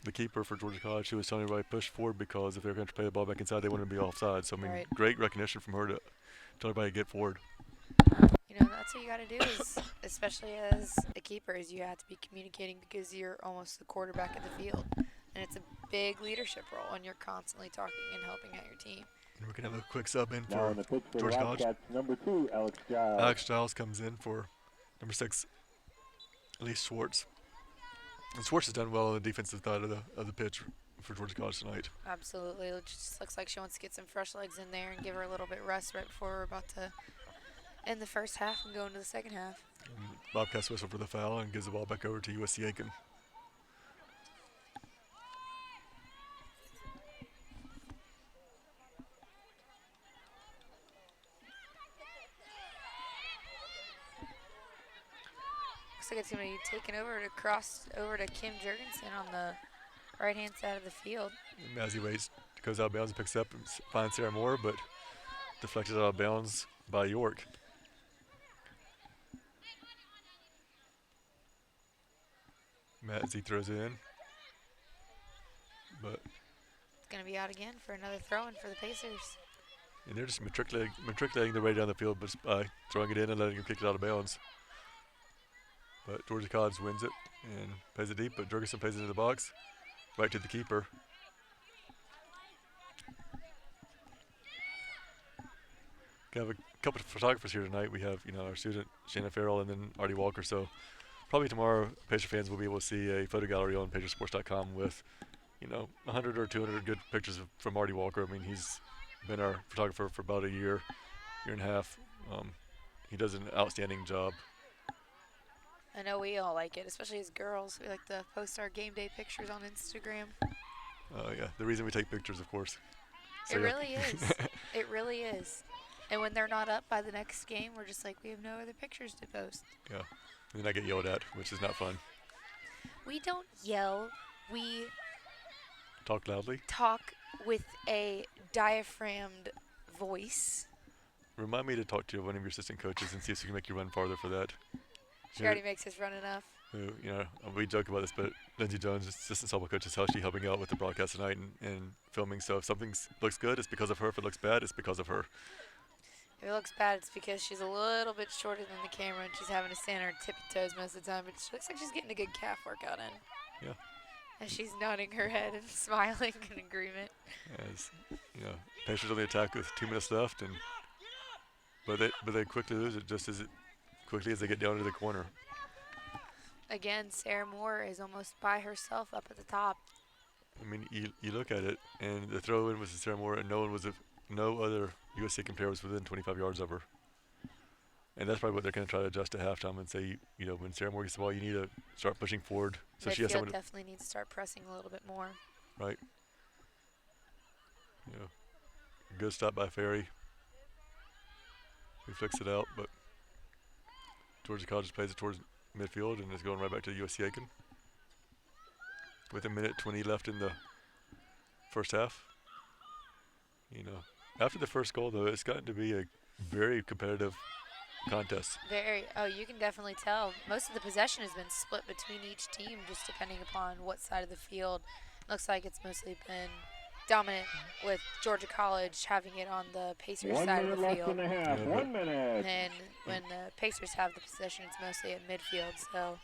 the keeper for Georgia College. She was telling everybody push forward because if they're going to play the ball back inside, they wanted to be offside. So, I mean, Right. great recognition from her to tell everybody to get forward. You know, that's what you got to do is, especially as a keeper, is you have to be communicating because you're almost the quarterback of the field. And it's a big leadership role, and you're constantly talking and helping out your team. And we're going to have a quick sub in Now for on the pitch for the Georgia College. Wildcats, number 2, Alex Giles. Alex Giles comes in for number 6, Elise Schwartz. And Schwartz has done well on the defensive side of the pitch for Georgia College tonight. Absolutely. It just looks like she wants to get some fresh legs in there and give her a little bit rest right before we're about to end the first half and go into the second half. And Bobcats whistle for the foul and gives the ball back over to USC Aiken. Looks like it's going to be taken over to cross over to Kim Jurgensen on the right-hand side of the field. And Mazzy waits, goes out of bounds and picks up and finds Sarah Moore, but deflected out of bounds by York. Mazzy throws it in, but It's going to be out again for another throw-in for the Pacers. and they're just matriculating their way down the field but just by throwing it in and letting him kick it out of bounds. But Georgia College wins it and plays it deep, but Jurgensen plays it into the box, right to the keeper. We have a couple of photographers here tonight. We have, our student Shanna Farrell and then Artie Walker. So probably tomorrow, Pacer fans will be able to see a photo gallery on PacerSports.com with, 100 or 200 good pictures from Artie Walker. I mean, he's been our photographer for about a year and a half. He does an outstanding job. I know we all like it, especially as girls. We like to post our game day pictures on Instagram. Yeah, the reason we take pictures, of course. It really is. It really is. And when they're not up by the next game, we're just like, we have no other pictures to post. Yeah, and then I get yelled at, which is not fun. We don't yell. We Talk loudly. talk with a diaphragmed voice. Remind me to talk to one of your assistant coaches and see if she can make you run farther for that. She already makes us run enough. We joke about this, but Lindsay Jones, assistant softball coach, is how she's helping out with the broadcast tonight and filming. So if something looks good, it's because of her. If it looks bad, it's because of her. If it looks bad, it's because she's a little bit shorter than the camera and she's having to stand on her tippy toes most of the time. But she looks like she's getting a good calf workout in. Yeah. And she's nodding her head and smiling in agreement. As Pacers on the attack with 2 minutes left, but they quickly lose it just as quickly as they get down to the corner. Again, Sarah Moore is almost by herself up at the top. I mean, you look at it, and the throw in was to Sarah Moore, and no other USC Aiken player was within 25 yards of her. And that's probably what they're going to try to adjust at halftime and say, when Sarah Moore gets the ball, you need to start pushing forward. So she has Midfield someone to, definitely needs to start pressing a little bit more. right? You know, good stop by Ferry. We flicks it out, but Georgia College plays it towards midfield and is going right back to USC Aiken. With a minute 20 left in the first half. After the first goal, though, it's gotten to be a very competitive contest. You can definitely tell. Most of the possession has been split between each team, just depending upon what side of the field. Looks like it's mostly been dominant with Georgia College having it on the Pacers side of the field. 1 minute left in the half. Yeah, 1 minute. And when the Pacers have the possession, it's mostly at midfield. So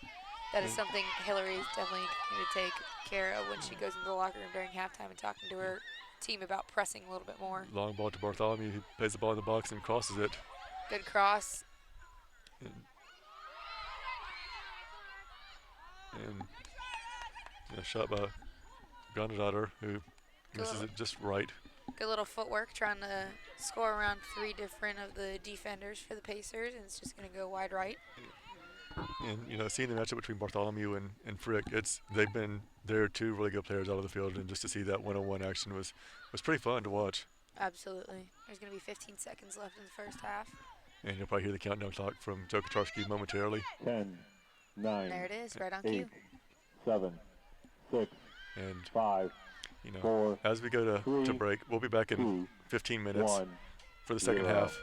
that is something Hillary's definitely going to take care of when she goes into the locker room during halftime and talking to her team about pressing a little bit more. Long ball to Bartholomew, who plays the ball in the box and crosses it. Good cross. And shot by Gondadottir, who misses it just right. Good little footwork, trying to score around 3 different of the defenders for the Pacers, and it's just going to go wide right. And seeing the matchup between Bartholomew and Frick, they're 2 really good players out of the field, and just to see that one-on-one action was pretty fun to watch. Absolutely. There's going to be 15 seconds left in the first half. And you'll probably hear the countdown clock from Joe Kaczarski momentarily. 10, 9. There it is, right on 8, cue. 7, 6, And 5, 4, as we go to break, we'll be back in 2, 15 minutes 1. for the second 0. half.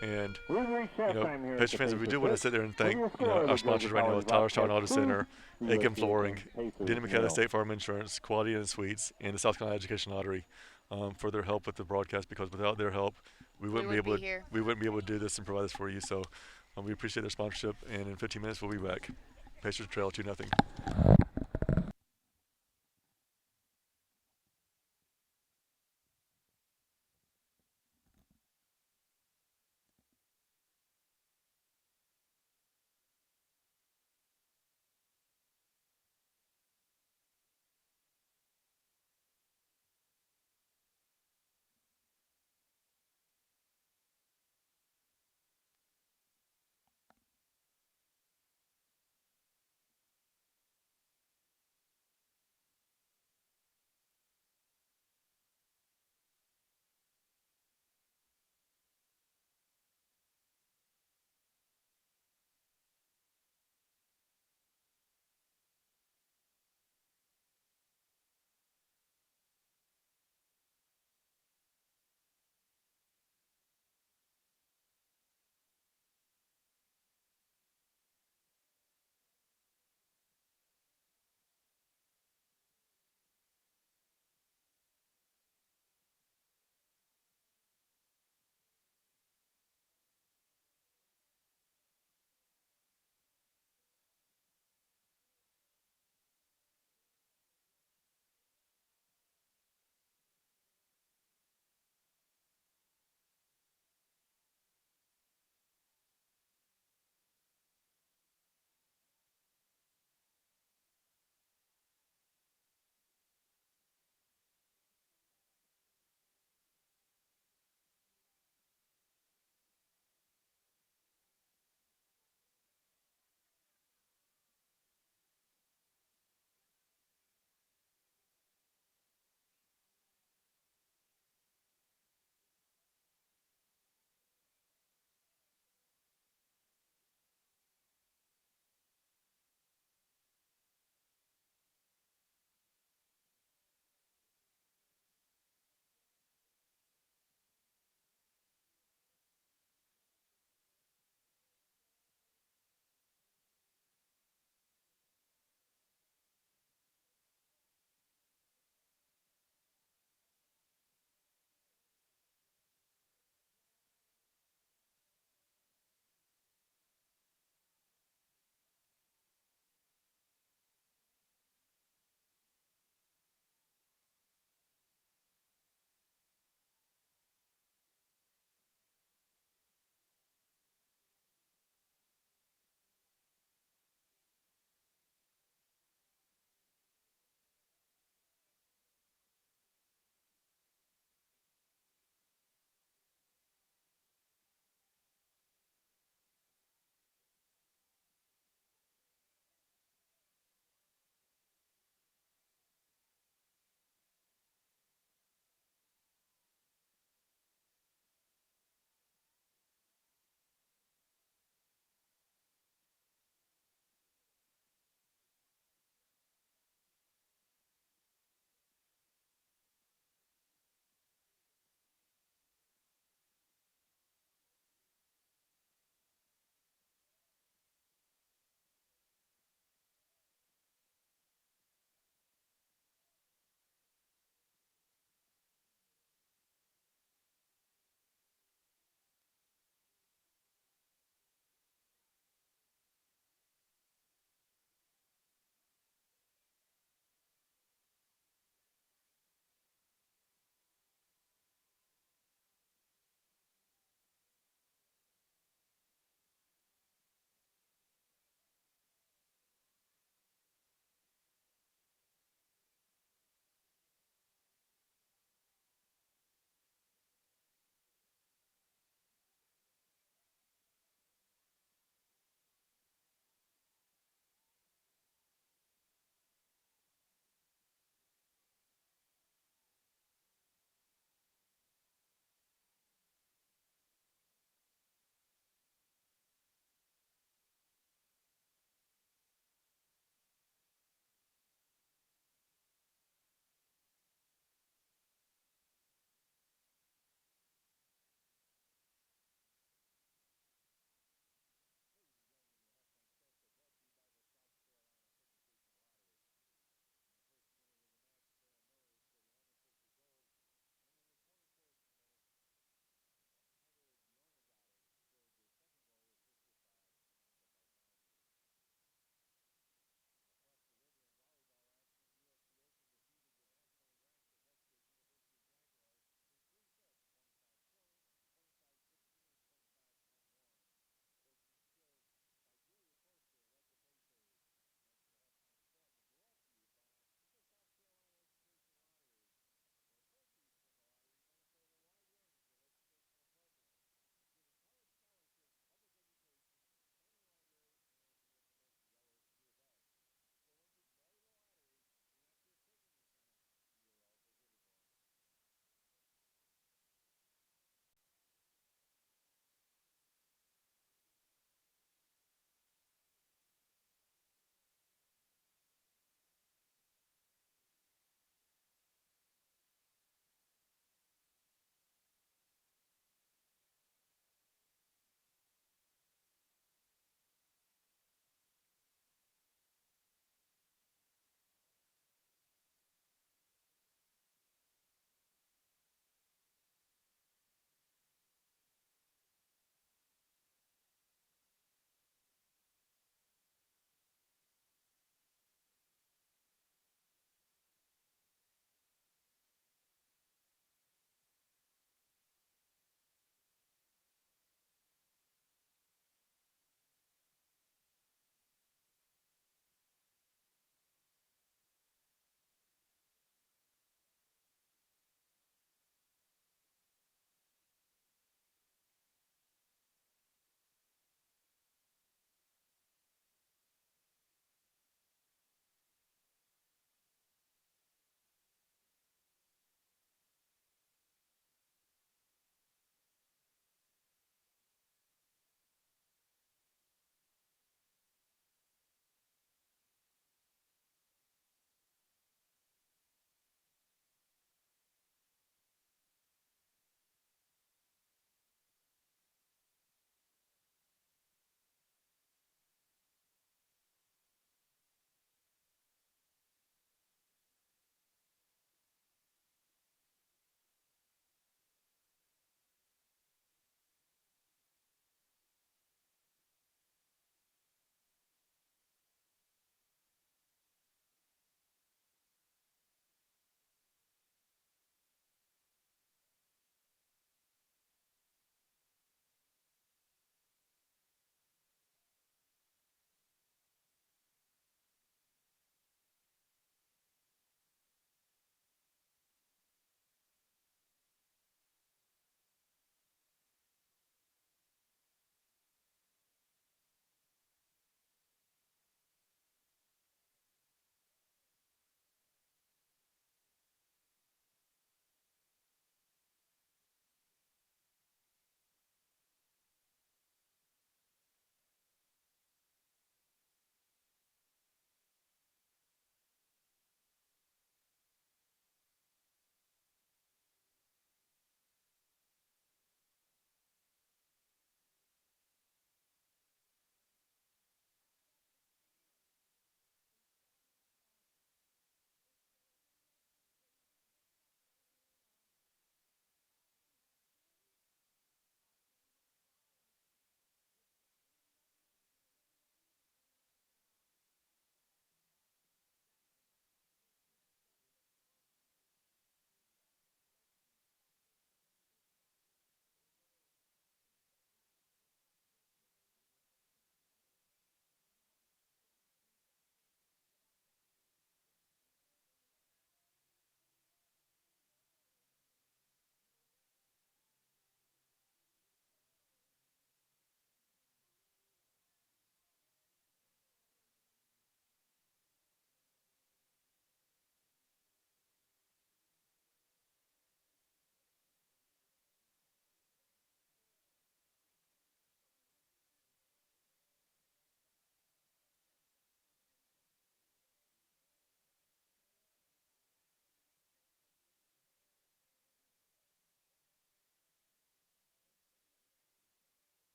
And We've reached halftime here. Pacer fans, we do want to sit there and thank our sponsors right now: Tyler Strong Auto Center, Aiken Flooring, Denny McKenna State Farm Insurance, Quality Inn Suites, and the South Carolina Education Lottery for their help with the broadcast. Because without their help, we wouldn't be able to do this and provide this for you. So we appreciate their sponsorship. And in 15 minutes, we'll be back. Pacers trail 2-0.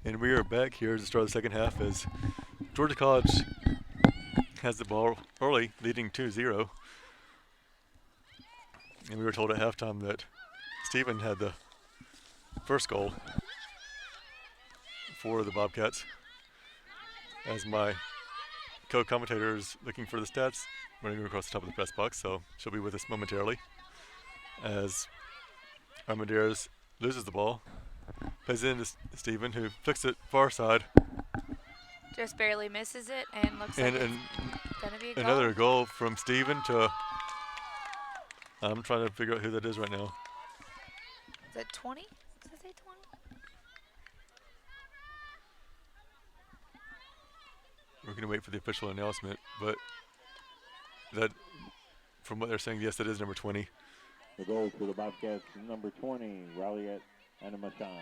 And we are back here at the start of the second half as Georgia College has the ball early, leading 2-0. And we were told at halftime that Stephen had the first goal for the Bobcats. As my co-commentator is looking for the stats, running across the top of the press box, so she'll be with us momentarily. As Armendariz loses the ball, plays it into Stephen, who flicks it far side. Just barely misses it and looks like it's gonna be a goal. Another goal from Stephen to. I'm trying to figure out who that is right now. Is that 20? Does it say 20? We're going to wait for the official announcement, but that, from what they're saying, yes, that is number 20. The goal for the Bobcats, number 20, Raliat Animashan.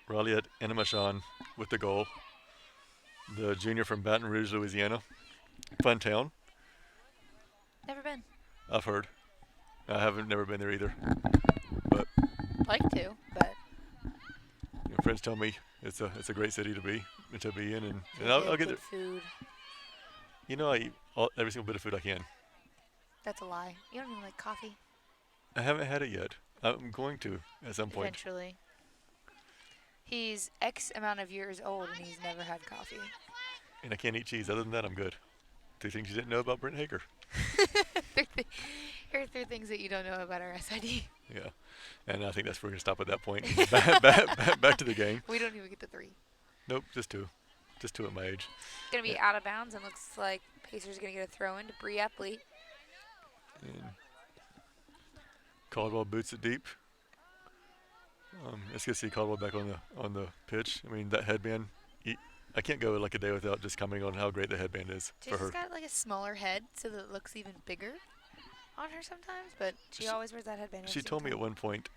Raliat Animashan with the goal. The junior from Baton Rouge, Louisiana. Fun town. Never been. I've heard. I haven't never been there either. But Like to, but friends tell me it's a great city to be in, and I'll get good there. food. I eat every single bit of food I can. That's a lie. You don't even like coffee. I haven't had it yet. I'm going to at some point. Eventually. He's X amount of years old and he's never had coffee. And I can't eat cheese. Other than that, I'm good. 2 things you didn't know about Brent Hager. Here are 3 things that you don't know about our SID. Yeah, and I think that's where we're going to stop at that point. back to the game. We don't even get to 3. Nope, just 2. Just 2 at my age. Going to be out of bounds and looks like Pacers going to get a throw in to Bree Epley. And Caldwell boots it deep. It's good to see Caldwell back on the pitch. I mean, that headband, I can't go like a day without just commenting on how great the headband is for her. She's got like a smaller head so that it looks even bigger on her sometimes, but she always wears that headband. She told me at one point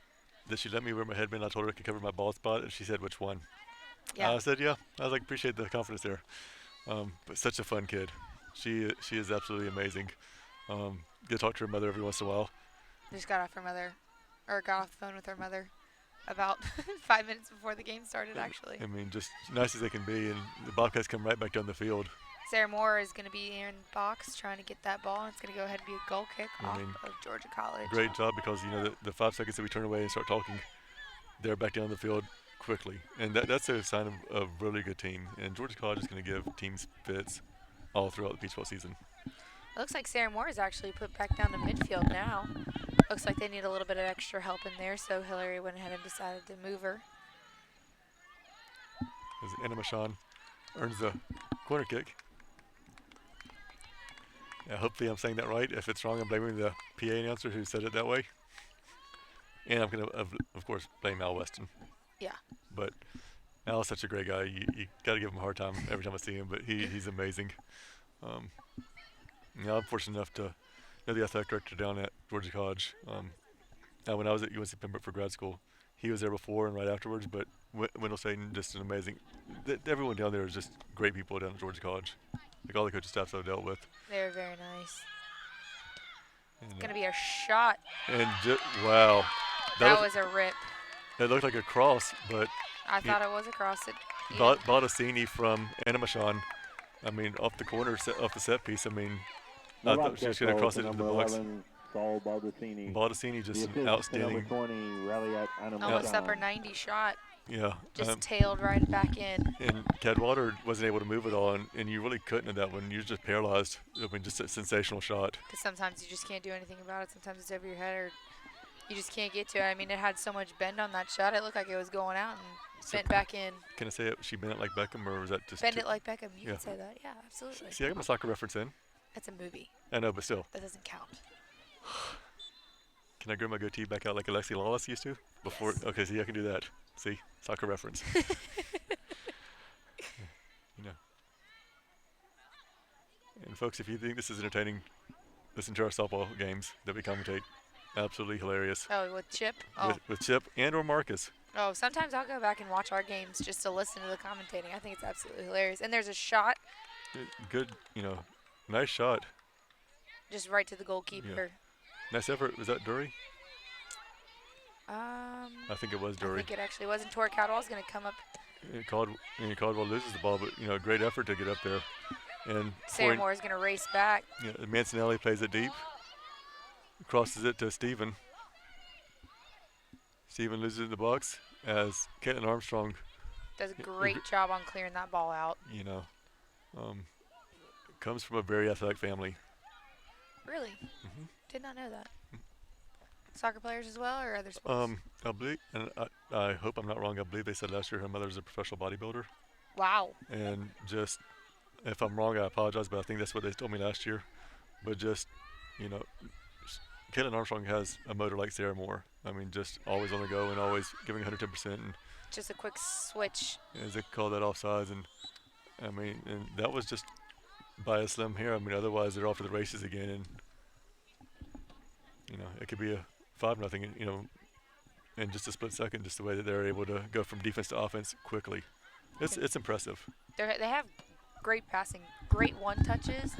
that she let me wear my headband. I told her I could cover my bald spot, and she said, which one? Yeah. I said, yeah. I was like, appreciate the confidence there. But such a fun kid. She is absolutely amazing. Get to talk to her mother every once in a while. Just got off the phone with her mother about 5 minutes before the game started, actually. I mean, just nice as they can be, and the Bobcats come right back down the field. Sarah Moore is going to be in the box trying to get that ball, and it's going to go ahead and be a goal kick off of Georgia College. Great job, because the 5 seconds that we turn away and start talking, they're back down the field quickly, and that's a sign of a really good team. And Georgia College is going to give teams fits all throughout the beach ball season. It looks like Sarah Moore is actually put back down to midfield now. Looks like they need a little bit of extra help in there, so Hillary went ahead and decided to move her. As Animashan earns the corner kick. Yeah, hopefully I'm saying that right. If it's wrong, I'm blaming the PA announcer who said it that way. And I'm going to, of course, blame Al Weston. Yeah. But Al is such a great guy. You got to give him a hard time every time I see him, but he's amazing. I'm fortunate enough to know the athletic director down at Georgia College. When I was at USC Pembroke for grad school, he was there before and right afterwards, but Wendell Staten, just an amazing. Everyone down there is just great people down at Georgia College. Like all the coaching staffs I've dealt with. They're very nice. It's going to be a shot. And wow. That was a rip. It looked like a cross, but I thought it was a cross. Bottesini from Animashan, I mean, off the corner, off the set piece, I mean, I thought she was going to cross it into the box. Saul Baldacini. Baldacini, just an outstanding. Number 20, Raliat Animashan. Almost upper 90 shot. Yeah. Just tailed right back in. And Cadwater wasn't able to move at all, and you really couldn't at that one. You're just paralyzed. I mean, just a sensational shot. Because sometimes you just can't do anything about it. Sometimes it's over your head, or you just can't get to it. I mean, it had so much bend on that shot. It looked like it was going out and bent back in. Can I say it? She bent it like Beckham, or was that just? Bend it like Beckham. You can say that. Yeah, absolutely. See, I got my soccer reference in. It's a movie. I know, but still. That doesn't count. Can I grow my goatee back out like Alexi Lawless used to? Before? Yes. Okay, see, I can do that. See, soccer reference. And folks, if you think this is entertaining, listen to our softball games that we commentate. Absolutely hilarious. Oh, with Chip? Oh. With Chip and or Marcus. Oh, sometimes I'll go back and watch our games just to listen to the commentating. I think it's absolutely hilarious. And there's a shot. Good, nice shot. Just right to the goalkeeper. Yeah. Nice effort. Was that Dury? I I think it was Dury. think it actually was. And Tori Cadwell's going to come up Caldwell loses the ball, but great effort to get up there. And Sarah Moore is going to race back. Mancinelli plays it deep, crosses it to Steven. Steven loses it in the box as Caitlin Armstrong does a great job on clearing that ball out. Comes from a very athletic family. Really? Did not know that. Soccer players as well, or other sports? I believe, and I hope I'm not wrong, I believe they said last year her mother's a professional bodybuilder. Wow. And just, if I'm wrong, I apologize, but I think that's what they told me last year. But just, Caitlin Armstrong has a motor like Sarah Moore. I mean, just always on the go and always giving 110%. And just a quick switch. As they call that offsides, and that was just by a slim hair. I mean, otherwise they're off to the races again, and it could be a 5-0. In just a split second, just the way that they're able to go from defense to offense quickly. It's impressive. They have great passing, great one touches,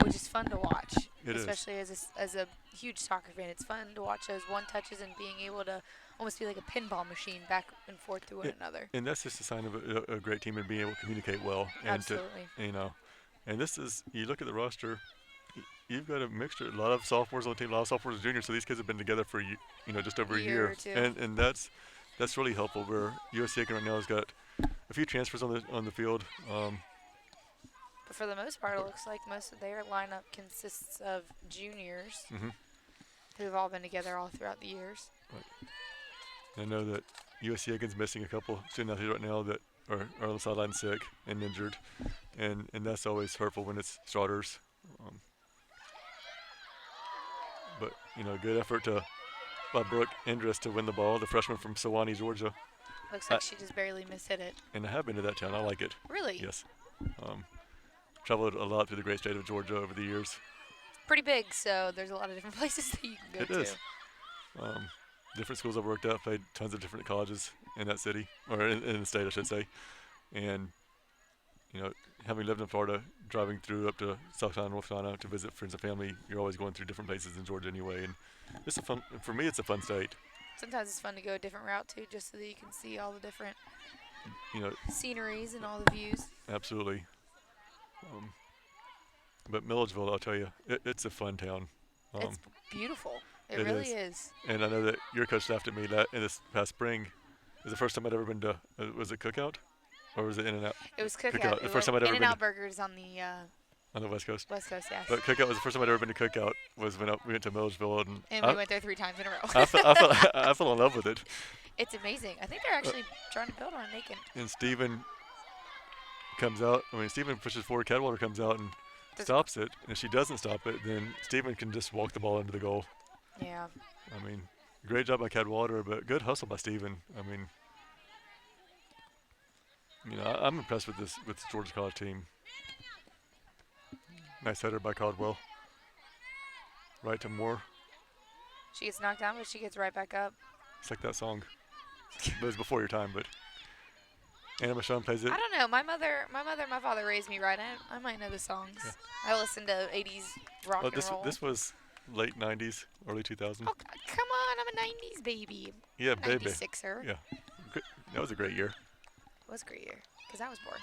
which is fun to watch. Especially as a huge soccer fan, it's fun to watch those one touches and being able to almost be like a pinball machine back and forth to one another. And that's just a sign of a great team and being able to communicate well. And Absolutely. And this is, you look at the roster, you've got a mixture, a lot of sophomores on the team, a lot of sophomores and juniors. So these kids have been together for just over a year. Or two. And that's really helpful. Where USC Aiken right now has got a few transfers on the field. But for the most part, it looks like most of their lineup consists of juniors who have all been together all throughout the years. Right. I know that USC Aiken's missing a couple student athletes right now that are on the sideline sick and injured, and that's always hurtful when it's starters. But good effort by Brooke Indris to win the ball, the freshman from Sewanee, Georgia. Looks like she just barely mishit it. And I have been to that town. I like it. Really? Yes. Traveled a lot through the great state of Georgia over the years. Pretty big, so there's a lot of different places that you can go to. It is. Different schools I've worked at, played tons of different colleges in that city, or in the state, I should say. And, having lived in Florida, driving through up to South Carolina, North Carolina to visit friends and family, you're always going through different places in Georgia anyway. And for me, it's a fun state. Sometimes it's fun to go a different route, too, just so that you can see all the different sceneries and all the views. Absolutely. But Milledgeville, I'll tell you, it's a fun town. It's beautiful. It really is. And I know that your coach laughed at me in this past spring. It was the first time I'd ever been to, was it Cookout? Or was it In-N-Out? It was Cookout. The first time I'd ever been In-N-Out Burgers on the West Coast. West Coast, yes. But Cookout was the first time I'd ever been to Cookout, was when we went to Milledgeville. And we went there 3 times in a row. I fell in love with it. It's amazing. I think they're actually trying to build on Aiken. And Steven comes out. Steven pushes forward. Cadwallader comes out and stops it. And if she doesn't stop it, then Steven can just walk the ball into the goal. Yeah. Great job by Cadwallader, but good hustle by Steven. I'm impressed with this Georgia College team. Nice header by Caldwell. Right to Moore. She gets knocked down, but she gets right back up. It's like that song. It was before your time, but Anna Michonne plays it. I don't know. My mother, my father raised me right. I might know the songs. Yeah. I listened to 80s rock and roll. This was late 90s, early 2000s. Oh, come on. I'm a 90s baby. Yeah, baby. 96er. Yeah. That was a great year. It was a great year because I was born.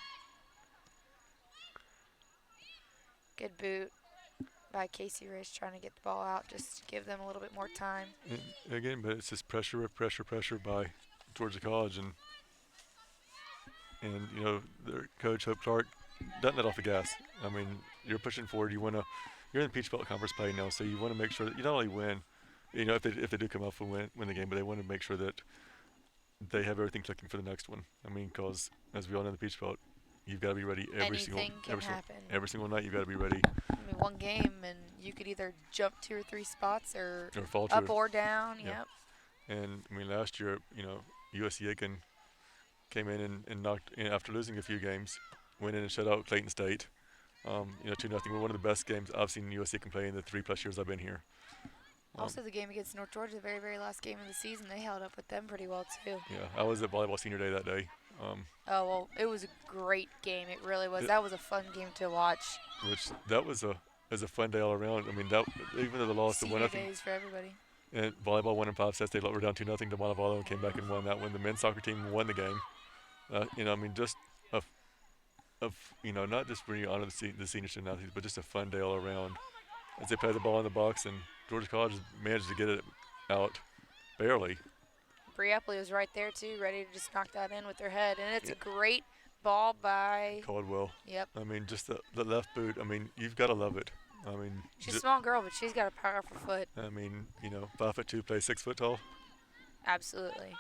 Good boot by Casey Rich trying to get the ball out, just to give them a little bit more time. And again, but it's just pressure by Georgia College, and their coach Hope Clark doesn't let off the gas. You're pushing forward. You're in the Peach Belt Conference play now, so you want to make sure that you not only win, if they do come out and win the game, but they want to make sure that they have everything clicking for the next one. Because as we all know, in the Peach Belt, you've got to be ready every single night. You've got to be ready. One game and you could either jump 2 or 3 spots or fall up or down. Yeah. Yep. And last year, USC Aiken came in and knocked, after losing a few games, went in and shut out Clayton State. 2-0. One of the best games I've seen USC Aiken play in the 3+ years I've been here. Also, the game against North Georgia, the very, very last game of the season, they held up with them pretty well, too. Yeah, I was at volleyball senior day that day. It was a great game. It really was. That was a fun game to watch. That was a fun day all around. Even though they lost to 1-0. days for everybody. And volleyball won in 5 sets. They were down 2-0 to Montevallo and came back and won that one. The men's soccer team won the game. I mean, just a, not just bringing honor the senior student athletes, but just a fun day all around. As they play the ball in the box, and Georgia College managed to get it out barely. Bree Epley was right there too, ready to just knock that in with her head, and it's Yeah. a great ball by. Caldwell. Yep. I mean, just the left boot. I mean, you've got to love it. I mean, She's a small girl, but she's got a powerful foot. I mean, 5'2", plays 6 foot tall, Absolutely.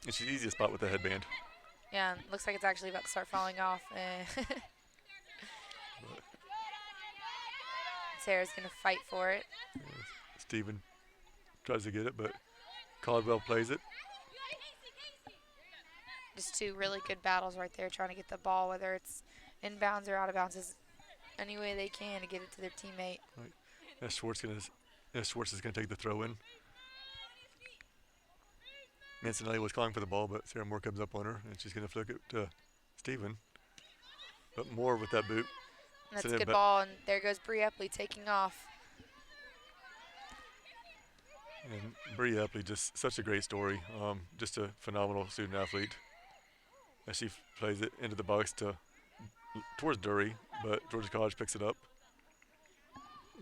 and she's easy to spot with the headband. Yeah, and looks like it's actually about to start falling off. Sarah's gonna fight for it. Steven tries to get it, but Caldwell plays it. Just two really good battles right there, trying to get the ball, whether it's inbounds or out of bounds, any way they can to get it to their teammate. Right. Schwartz is gonna take the throw in. Mancinelli was calling for the ball, but Sarah Moore comes up on her, and she's gonna flick it to Steven. But Moore with that boot. And that's a good ball, and there goes Bree Epley taking off. And Bree Epley, just such a great story. Just a phenomenal student athlete. As she plays it into the box towards Dury, but Georgia College picks it up.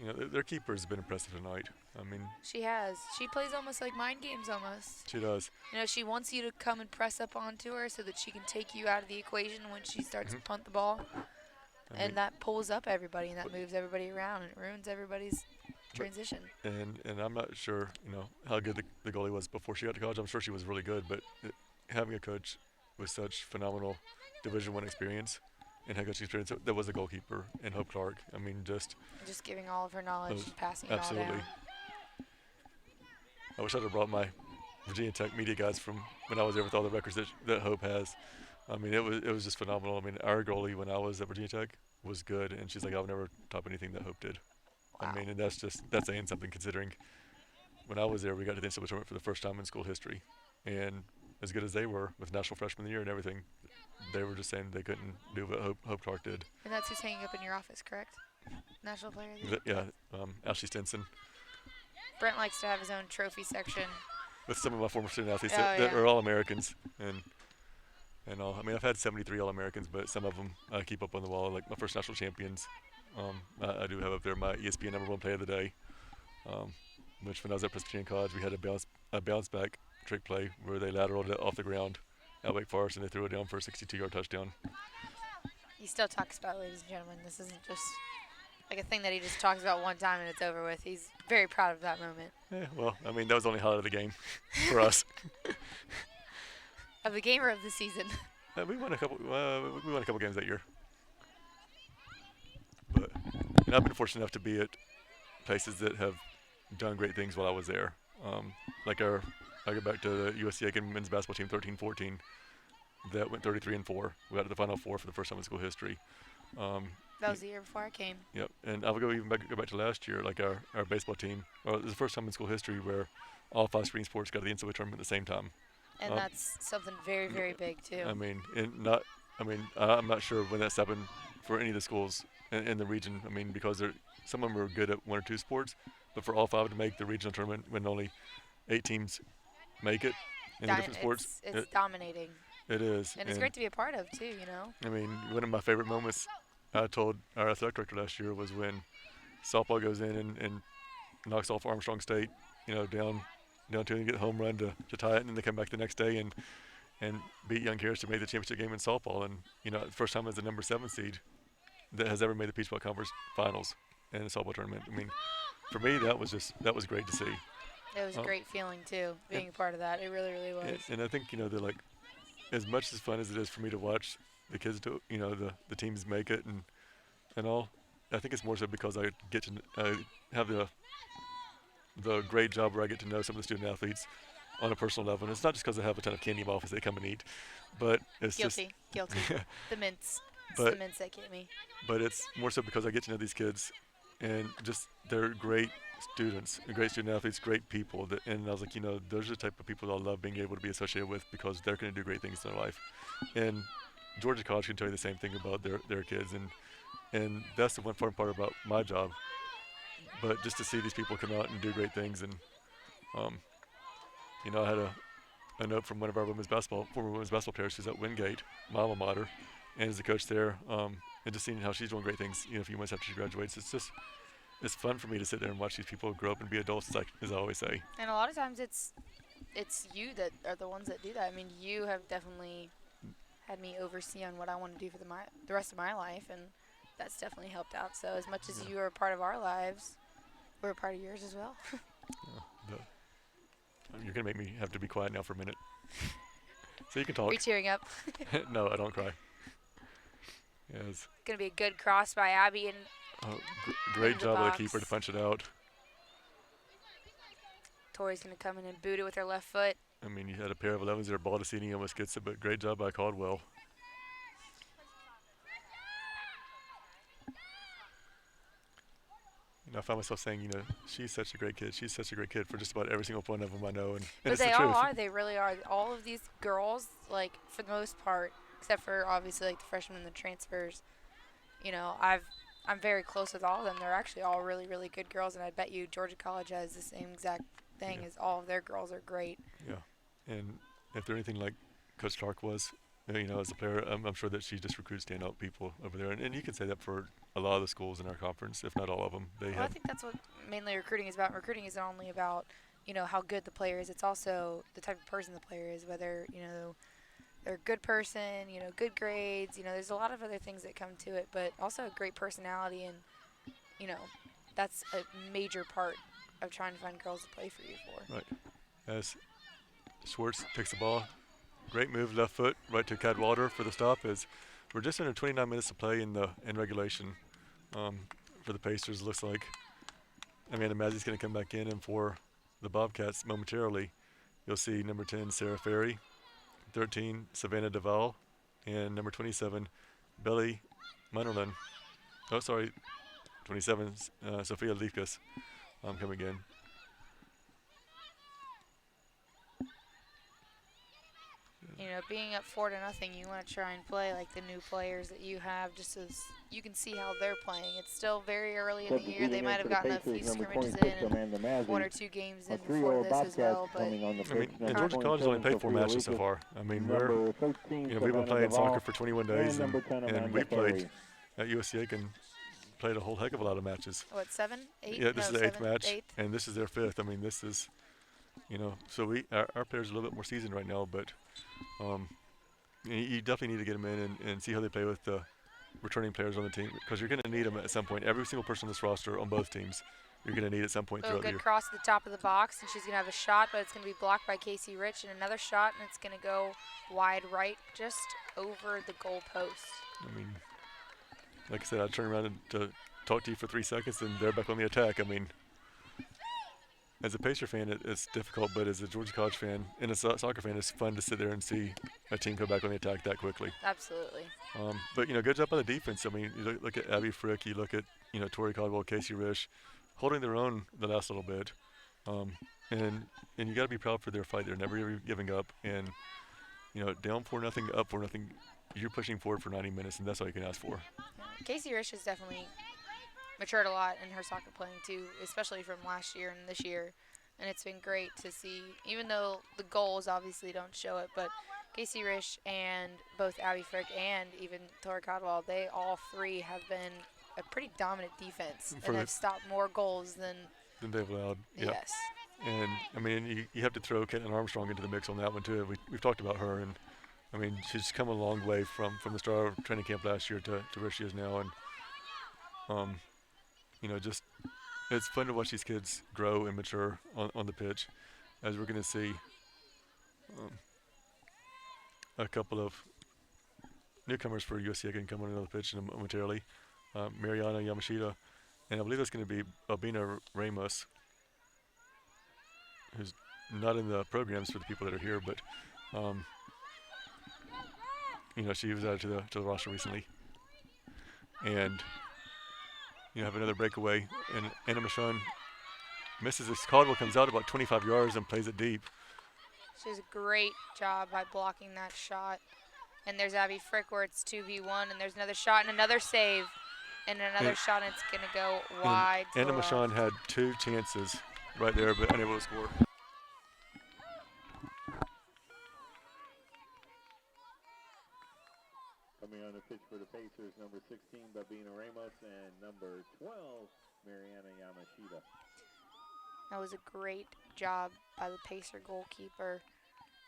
Their keeper has been impressive tonight. I mean, she has. She plays almost like mind games almost. She does. She wants you to come and press up onto her so that she can take you out of the equation when she starts to punt the ball. And that pulls up everybody, and that moves everybody around, and it ruins everybody's transition. And I'm not sure, how good the goalie was before she got to college. I'm sure she was really good, but having a coach with such phenomenal Division I experience and head coach experience that was a goalkeeper and Hope Clark. I mean, just giving all of her knowledge, passing it absolutely. all down. I wish I'd have brought my Virginia Tech media guys from when I was there with all the records that Hope has. I mean, it was just phenomenal. I mean, our goalie when I was at Virginia Tech was good, and she's like, I've never top anything that Hope did. Wow. I mean, and that's saying something considering when I was there, we got to the NCAA tournament for the first time in school history, and as good as they were with National Freshman of the Year and everything, they were just saying they couldn't do what Hope Clark did. And that's who's hanging up in your office, correct? National Player of the Year? Yeah, Ashley Stinson. Brent likes to have his own trophy section. With some of my former student athletes that are All-Americans and all. I mean, I've had 73 All-Americans, but some of them I keep up on the wall, like my first national champions. I do have up there my ESPN #1 play of the day, which when I was at Presbyterian College, we had a bounce back trick play where they lateraled it off the ground at Wake Forest, and they threw it down for a 62-yard touchdown. He still talks about it, ladies and gentlemen. This isn't just like a thing that he just talks about one time and it's over with. He's very proud of that moment. Yeah, well, I mean, that was the only highlight of the game for us. Of the game or of the season? We won a couple. We won a couple games that year. But I've been fortunate enough to be at places that have done great things while I was there. I go back to the USC Aiken men's basketball team, 13-14, that went 33-4. We got to the Final Four for the first time in school history. That was the year before I came. Yep, and I'll go back to last year, like our baseball team. Well, it was the first time in school history where all 5 spring sports got to the NCAA tournament at the same time. And that's something very, very big too. I mean, I'm not sure when that's happened for any of the schools in the region. I mean, because some of them are good at 1 or 2 sports, but for all 5 to make the regional tournament when only 8 teams make it in the different sports, it's dominating. It is, and it's great to be a part of too. I mean, one of my favorite moments I told our athletic director last year was when softball goes in and knocks off Armstrong State, down 2 and get a home run to tie it, and then they come back the next day and beat Young Harris to make the championship game in softball. And the first time as the number 7 seed that has ever made the Peach Belt Conference Finals in a softball tournament. I mean, for me that was great to see. It was a great feeling too, being a part of that. It really, really was. And I think they're like, as much as fun as it is for me to watch the kids do, the teams make it and all. I think it's more so because I get to have the great job where I get to know some of the student athletes on a personal level. And it's not just because I have a ton of candy in my office they come and eat, but it's guilty. The mints. It's the mints that get me. But it's more so because I get to know these kids, and just they're great students, great student athletes, great people. And I was like, those are the type of people that I love being able to be associated with because they're going to do great things in their life. And Georgia College can tell you the same thing about their kids, and that's the one fun part about my job. But just to see these people come out and do great things, and I had a note from one of our former women's basketball players who's at Wingate, my alma mater, and is the coach there. And just seeing how she's doing great things, a few months after she graduates, it's fun for me to sit there and watch these people grow up and be adults, as I always say. And a lot of times it's you that are the ones that do that. I mean, you have definitely had me oversee on what I want to do for the rest of my life, and that's definitely helped out. So as much as you are a part of our lives, we're a part of yours as well. You're gonna make me have to be quiet now for a minute, so you can talk. Are you tearing up? No, I don't cry. Yes. Gonna be a good cross by Abby, and great job of the box. keeper to punch it out. Tori's gonna come in and boot it with her left foot. I mean, you had a pair of 11s there. Baldacini almost gets it, but great job by Caldwell. I found myself saying, she's such a great kid. She's such a great kid for just about every single one of them I know. And But it's they the all truth. are. They really are. All of these girls, like, for the most part, except for obviously like the freshmen and the transfers, I'm very close with all of them. They're actually all really, really good girls, and I bet you Georgia College has the same exact thing as all of their girls are great. Yeah, and if they're anything like Coach Clark was, as a player, I'm sure that she just recruits standout people over there. And you can say that for a lot of the schools in our conference, if not all of them. I think that's what mainly recruiting is about. Recruiting isn't only about, how good the player is. It's also the type of person the player is, whether, they're a good person, good grades. There's a lot of other things that come to it, but also a great personality. And, that's a major part of trying to find girls to play for you for. Right. As Schwartz takes the ball, great move, left foot, right to Cadwallader for the stop. As we're just under 29 minutes to play in regulation for the Pacers. Looks like Amanda Mazzey's going to come back in, and for the Bobcats momentarily, you'll see number 10 Sarah Ferry, 13 Savannah Duvall, and number 27 Belly Munnerlin. 27 Sophia Liefkas coming in. Being up 4-0, you want to try and play like the new players that you have, just so you can see how they're playing. It's still very early in the year. They might have gotten a few scrimmages in and 1 or 2 games in before this as well. But and Georgia College has only played 4 matches so far. I mean, we've been playing soccer for 21 days, and we played at USC Aiken. Played a whole heck of a lot of matches. What, 7, 8? Yeah, this is the 8th match, 8th. and this is their 5th. I mean, this is, so our players are a little bit more seasoned right now, but you definitely need to get them in and see how they play with the returning players on the team, because you're going to need them at some point. Every single person on this roster on both teams, you're going to need at some point throughout the year. Good cross at the top of the box, and she's going to have a shot, but it's going to be blocked by Casey Rich, and another shot, and it's going to go wide right, just over the goal post. I mean, like I said, I'd turn around to talk to you for 3 seconds, and they're back on the attack. I mean, as a Pacer fan, it's difficult, but as a Georgia College fan and a soccer fan, it's fun to sit there and see a team come back on the attack that quickly. Absolutely. But, good job on the defense. I mean, you look at Abby Frick, you look at, Tori Caldwell, Casey Risch, holding their own the last little bit. And you got to be proud for their fight. They're never giving up. And, down 4-0, up 4-0, you're pushing forward for 90 minutes, and that's all you can ask for. Yeah. Casey Risch has definitely matured a lot in her soccer playing too, especially from last year and this year, and it's been great to see, even though the goals obviously don't show it. But Casey Risch and both Abby Frick and even Tori Caldwell, they all 3 have been a pretty dominant defense and have stopped more goals than they've allowed. Yeah. Yes. And I mean, you have to throw Caitlin Armstrong into the mix on that one too. We've talked about her, and I mean, she's come a long way from the start of training camp last year to where she is now. And just it's fun to watch these kids grow and mature on the pitch, as we're going to see a couple of newcomers for USC Aiken come on the pitch momentarily. Mariana Yamashita, and I believe it's going to be Albina Ramos, who's not in the programs for the people that are here, but she was added to the roster recently. And have another breakaway, and Anna Michon misses this. Caldwell comes out about 25 yards and plays it deep. She does a great job by blocking that shot. And there's Abby Frick where it's 2v1, and there's another shot and another save. And another shot, and it's going to go wide. Anna Michon had 2 chances right there, but unable to score. pitch for the Pacers, number 16, Babina Ramos, and number 12, Mariana Yamashita. That was a great job by the Pacer goalkeeper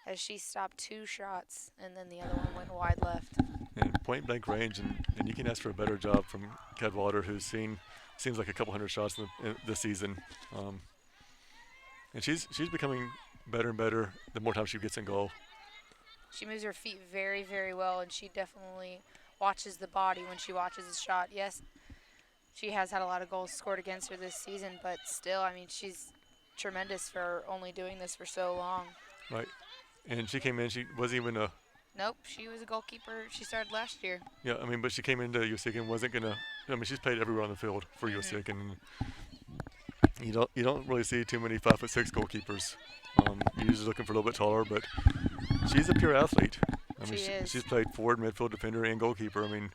as she stopped 2 shots and then the other one went wide left. And point blank range, and you can ask for a better job from Cadwallader, who's seems like a couple hundred shots in this season. And she's becoming better and better the more time she gets in goal. She moves her feet very, very well, and she definitely watches the body when she watches a shot. Yes, she has had a lot of goals scored against her this season, but still, I mean, she's tremendous for only doing this for so long. Right. And she came in, she wasn't even a... Nope, she was a goalkeeper. She started last year. Yeah, I mean, but she came into USC Aiken, wasn't going to... I mean, she's played everywhere on the field for USC Aiken. You don't really see too many 5'6" goalkeepers. You're usually looking for a little bit taller, but she's a pure athlete. I mean, she's played forward, midfield, defender, and goalkeeper. I mean,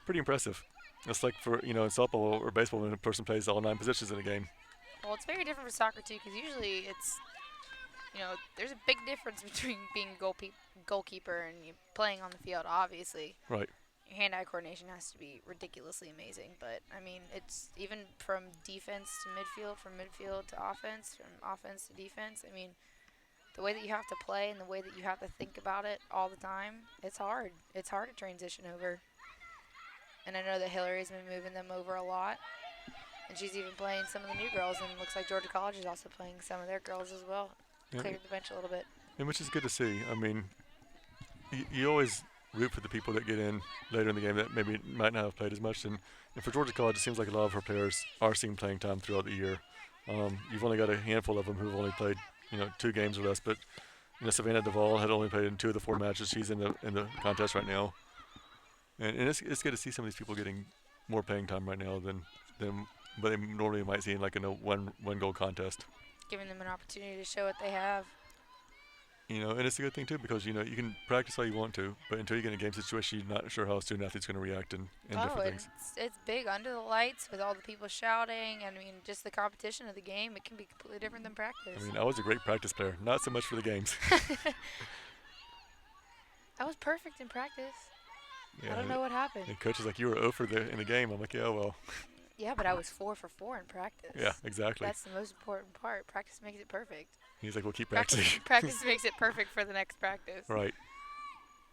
pretty impressive. It's like for, in softball or baseball when a person plays all 9 positions in a game. Well, it's very different for soccer, too, because usually it's, there's a big difference between being a goalkeeper and playing on the field, obviously. Right. Your hand-eye coordination has to be ridiculously amazing. But, I mean, it's even from defense to midfield, from midfield to offense, from offense to defense. I mean, the way that you have to play and the way that you have to think about it all the time, it's hard. It's hard to transition over. And I know that Hillary's been moving them over a lot. And she's even playing some of the new girls, and it looks like Georgia College is also playing some of their girls as well. Yeah. Cleared the bench a little bit. And which is good to see. I mean, you always root for the people that get in later in the game that maybe might not have played as much. And for Georgia College, it seems like a lot of her players are seeing playing time throughout the year. You've only got a handful of them who've only played, 2 games or less. But Savannah Duvall had only played in 2 of the 4 matches. She's in the contest right now. And it's good to see some of these people getting more playing time right now than what they normally might see in like in a one goal contest. Giving them an opportunity to show what they have. And it's a good thing too because you can practice all you want to, but until you get in a game situation, you're not sure how a student athlete's going to react and different things. It's big under the lights with all the people shouting. I mean, just the competition of the game. It can be completely different than practice. I mean, I was a great practice player, not so much for the games. I was perfect in practice. Yeah, I don't know what happened. The coach was like, "You were 0 for in the game." I'm like, "Yeah, well." Yeah, but I was 4 for 4 in practice. Yeah, exactly. That's the most important part. Practice makes it perfect. He's like, "We'll keep practicing." Practice makes it perfect for the next practice. Right.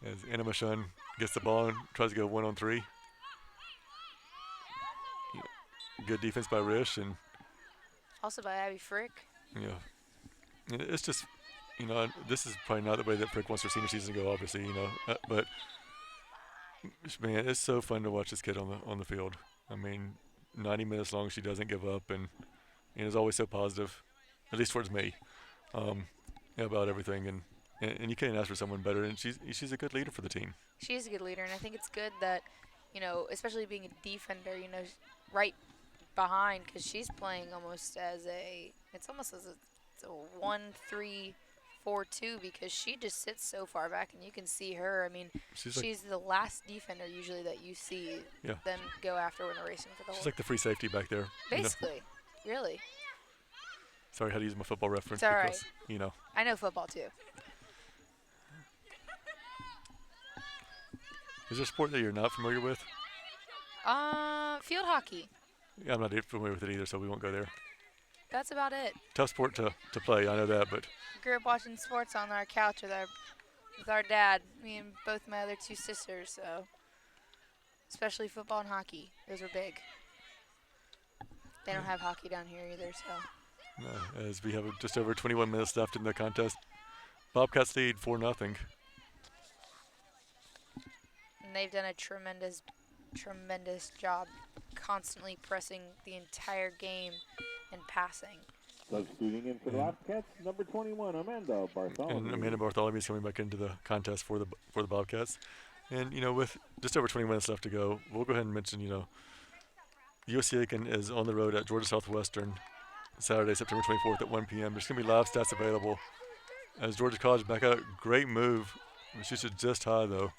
As Anna Machon gets the ball and tries to go 1-on-3. Yeah. Good defense by Rish and. Also by Abby Frick. Yeah. And it's just, this is probably not the way that Frick wants her senior season to go, obviously, but. Man, it's so fun to watch this kid on the field. I mean, 90 minutes long, she doesn't give up, and is always so positive, at least towards me, about everything. And you can't ask for someone better. And she's a good leader for the team. She is a good leader, and I think it's good that, especially being a defender, right behind, because she's playing almost as a 1-3-4-2 because she just sits so far back and you can see her. I mean, she's the last defender usually that you see them go after when they're racing for the whole. She's like the free safety back there. Basically, really. Sorry, I had to use my football reference it's all because, right. I know football too. Is there a sport that you're not familiar with? Field hockey. Yeah, I'm not familiar with it either, so we won't go there. That's about it. Tough sport to play, I know that, but. Grew up watching sports on our couch with our dad, me and both my other 2 sisters, so especially football and hockey. Those were big. They don't have hockey down here either, so. No, as we have just over 21 minutes left in the contest. Bobcats lead 4-0. And they've done a tremendous job constantly pressing the entire game and passing. Substituting in for the Bobcats, number 21, Amanda Bartholomew. And Amanda Bartholomew is coming back into the contest for the Bobcats. And, with just over 20 minutes left to go, we'll go ahead and mention, USC Aiken is on the road at Georgia Southwestern Saturday, September 24th at 1 p.m. There's going to be live stats available. As Georgia College back out, great move. Shoots it just high, though.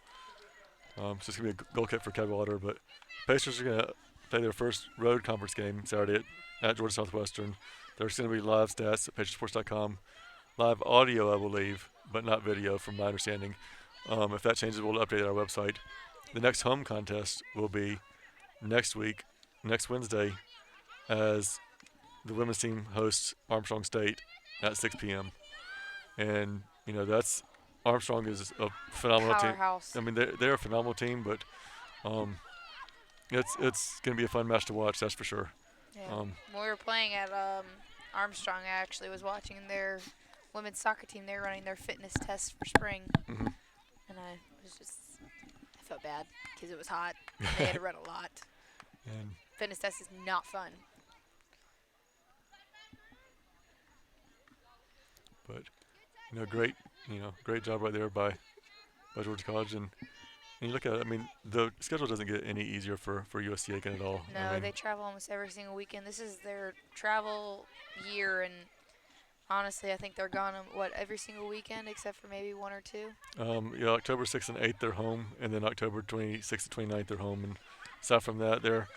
So it's going to be a goal kick for Cadwallader. But Pacers are going to play their first road conference game Saturday at Georgia Southwestern. There's going to be live stats at pacersports.com. Live audio, I believe, but not video from my understanding. If that changes, we'll update our website. the next home contest will be next week, next Wednesday, as the women's team hosts Armstrong State at 6 p.m. And that's Armstrong is a phenomenal team. Powerhouse. I mean, they're a phenomenal team, but it's going to be a fun match to watch. That's for sure. Yeah. When we were playing at Armstrong, I actually was watching their women's soccer team. They were running their fitness test for spring, Mm-hmm. and I felt bad because it was hot. And they had to run a lot. And Fitness test is not fun. but great job right there by Georgia College. And you look at it, I mean, the schedule doesn't get any easier for USC Aiken at all. No, I mean, they travel almost every single weekend. This is their travel year, and honestly, I think they're gone every single weekend except for maybe one or two. October 6th and 8th they're home, and then October 26th and 29th they're home. And aside from that, they're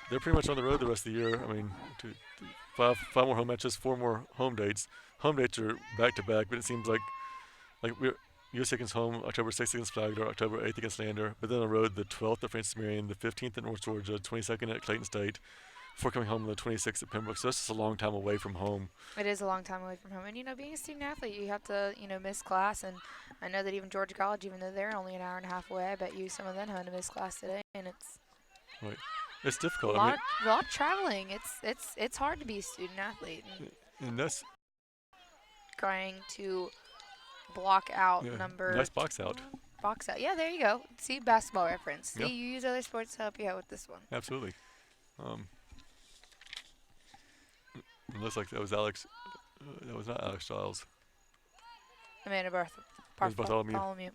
pretty much on the road the rest of the year. I mean, five more home matches, 4 more home dates. Home dates are back to back, but it seems like USC Aiken's home October 6th against Flagler, October 8th against Lander, but then on the road the 12th at Francis Marion, the 15th at North Georgia, 22nd at Clayton State, before coming home on the 26th at Pembroke. So that's just a long time away from home. It is a long time away from home. And, being a student athlete, you have to, miss class. And I know that even Georgia College, even though they're only an hour and a half away, I bet you some of them had to miss class today. And it's Right. It's difficult. a lot of traveling. It's hard to be a student athlete. And that's trying to block out number. Nice box out. Box out. Yeah, there you go. See, basketball reference. See, Yeah. you use other sports to help you out with this one. Absolutely. It looks like that was Alex. That was not Alex Giles. Amanda Bartholomew.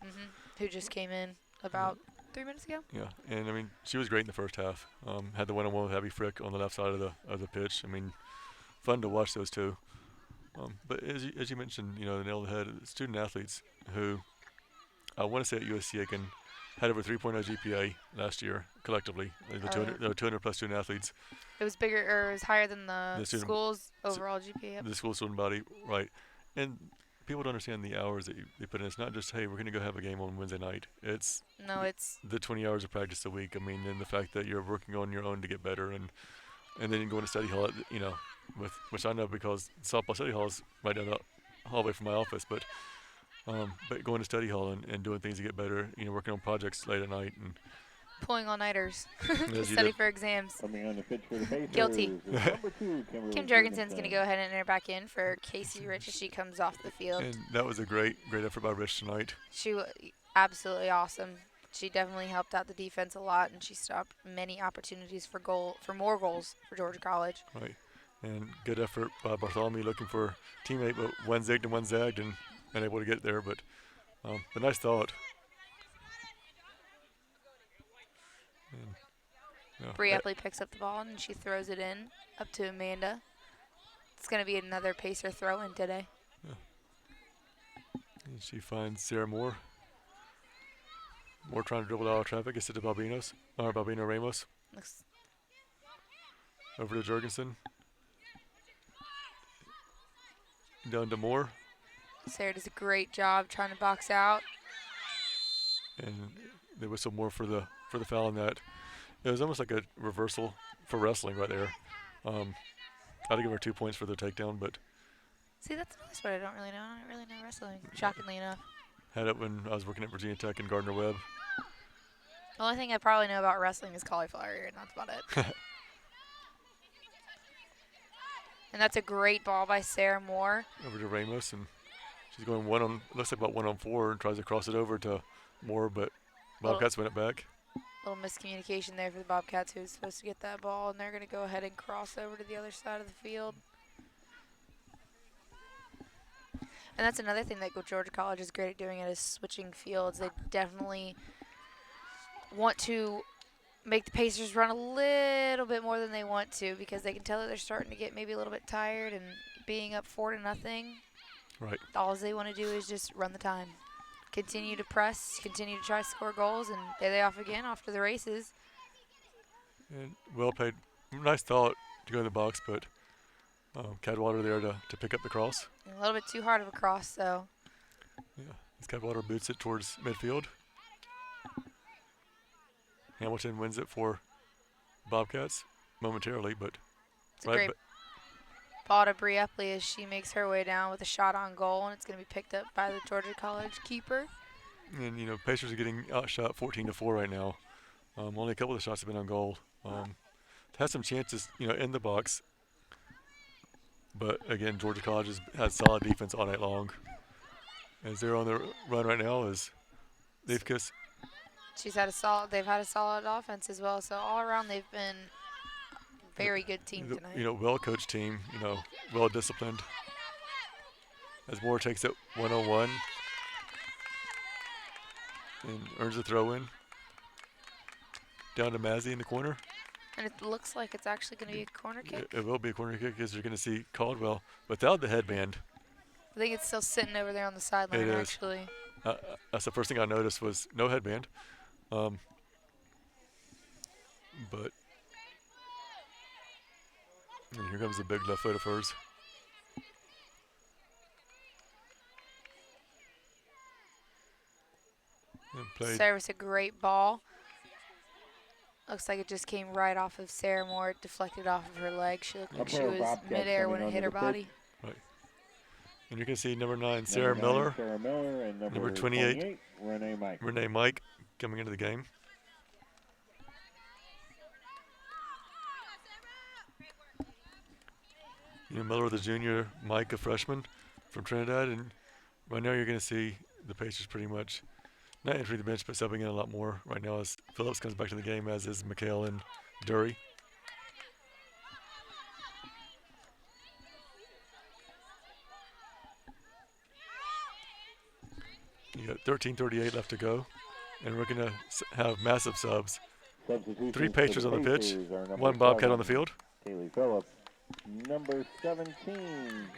Who just came in about 3 minutes ago. Yeah, and I mean she was great in the first half. Had the one-on-one with Abby Frick on the left side of the pitch. I mean, fun to watch those two. But as you mentioned, the nail on the head, student athletes who I want to say at USC Aiken had over 3.0 GPA last year collectively. There were 200 plus student athletes. It was bigger, or it was higher than the school's overall GPA. Yep. The school student body, right? And people don't understand the hours that they put in. It's not just, hey, we're going to go have a game on Wednesday night. It's the 20 hours of practice a week. I mean, and the fact that you're working on your own to get better, and then you go into study hall, which I know because softball study hall is right down the hallway from my office, but going to study hall and doing things to get better, working on projects late at night and pulling all-nighters to Yes, you study did. for exams. Coming on the pitch for the Pacers Guilty. is number 2, Kim Jurgensen's going to go ahead and enter back in for Casey Rich as she comes off the field. And that was a great effort by Rich tonight. She was absolutely awesome. She definitely helped out the defense a lot, and she stopped many opportunities for more goals for Georgia College. Right. And good effort by Bartholomew looking for a teammate, but one zigged and one zagged and able to get there. But nice thought. And, Bree Epley picks up the ball, and she throws it in up to Amanda. It's going to be another Pacer throw-in today. And she finds Sarah Moore. Moore trying to dribble out of traffic. Gets it to Balbino Ramos. Over to Jurgensen. Down to Moore. Sarah does a great job trying to box out. And they whistle Moore for the foul on that. It was almost like a reversal for wrestling right there. I'd give her 2 points for the takedown, but see, that's another sport I don't really know. I don't really know wrestling, shockingly enough. had it when I was working at Virginia Tech and Gardner Webb. The only thing I probably know about wrestling is cauliflower ear, and that's about it. And that's a great ball by Sarah Moore. Over to Ramos, and she's going looks like about 1-on-4, and tries to cross it over to Moore, but Bobcats win it back. Little miscommunication there for the Bobcats, who was supposed to get that ball, and they're going to go ahead and cross over to the other side of the field. And that's another thing that Georgia College is great at doing, is switching fields. They definitely want to make the Pacers run a little bit more than they want to, because they can tell that they're starting to get maybe a little bit tired, and being up 4-0. Right. All they want to do is just run the time. Continue to press, continue to try to score goals, and there they off again, off to the races. And well played. Nice thought to go in the box, but Cadwater there to pick up the cross. And a little bit too hard of a cross, so. Yeah, as Cadwater boots it towards midfield. Hamilton wins it for Bobcats momentarily, but It's a great ball to Bree Epley as she makes her way down with a shot on goal, and it's going to be picked up by the Georgia College keeper. And Pacers are getting outshot 14-4 right now. Only a couple of the shots have been on goal. Had some chances, in the box. But again, Georgia College has had solid defense all night long. As they're on their run right now, is they've kissed. They've had a solid offense as well. So all around, they've been very good team tonight. Well-coached team. Well-disciplined. As Moore takes it 1-on-1 and earns a throw-in. Down to Mazzy in the corner. And it looks like it's actually going to be a corner kick. It will be a corner kick as you're going to see Caldwell without the headband. I think it's still sitting over there on the sideline, actually. That's the first thing I noticed was no headband. But and here comes the big left foot of hers. Service a great ball. Looks like it just came right off of Sarah Moore. It deflected off of her leg. She looked like she was midair when it hit her body. Right. And you can see number 9, Sarah Miller. And number 28, Renee Mike coming into the game. Miller, the junior, Mike, a freshman from Trinidad. And right now you're going to see the Pacers pretty much not entering the bench, but subbing in a lot more right now as Phillips comes back to the game, as is McHale and Dury. You got 13:38 left to go, and we're going to have massive subs. 3 Pacers on the pitch, 1 Bobcat on the field. Kaylee Phillips, number 17,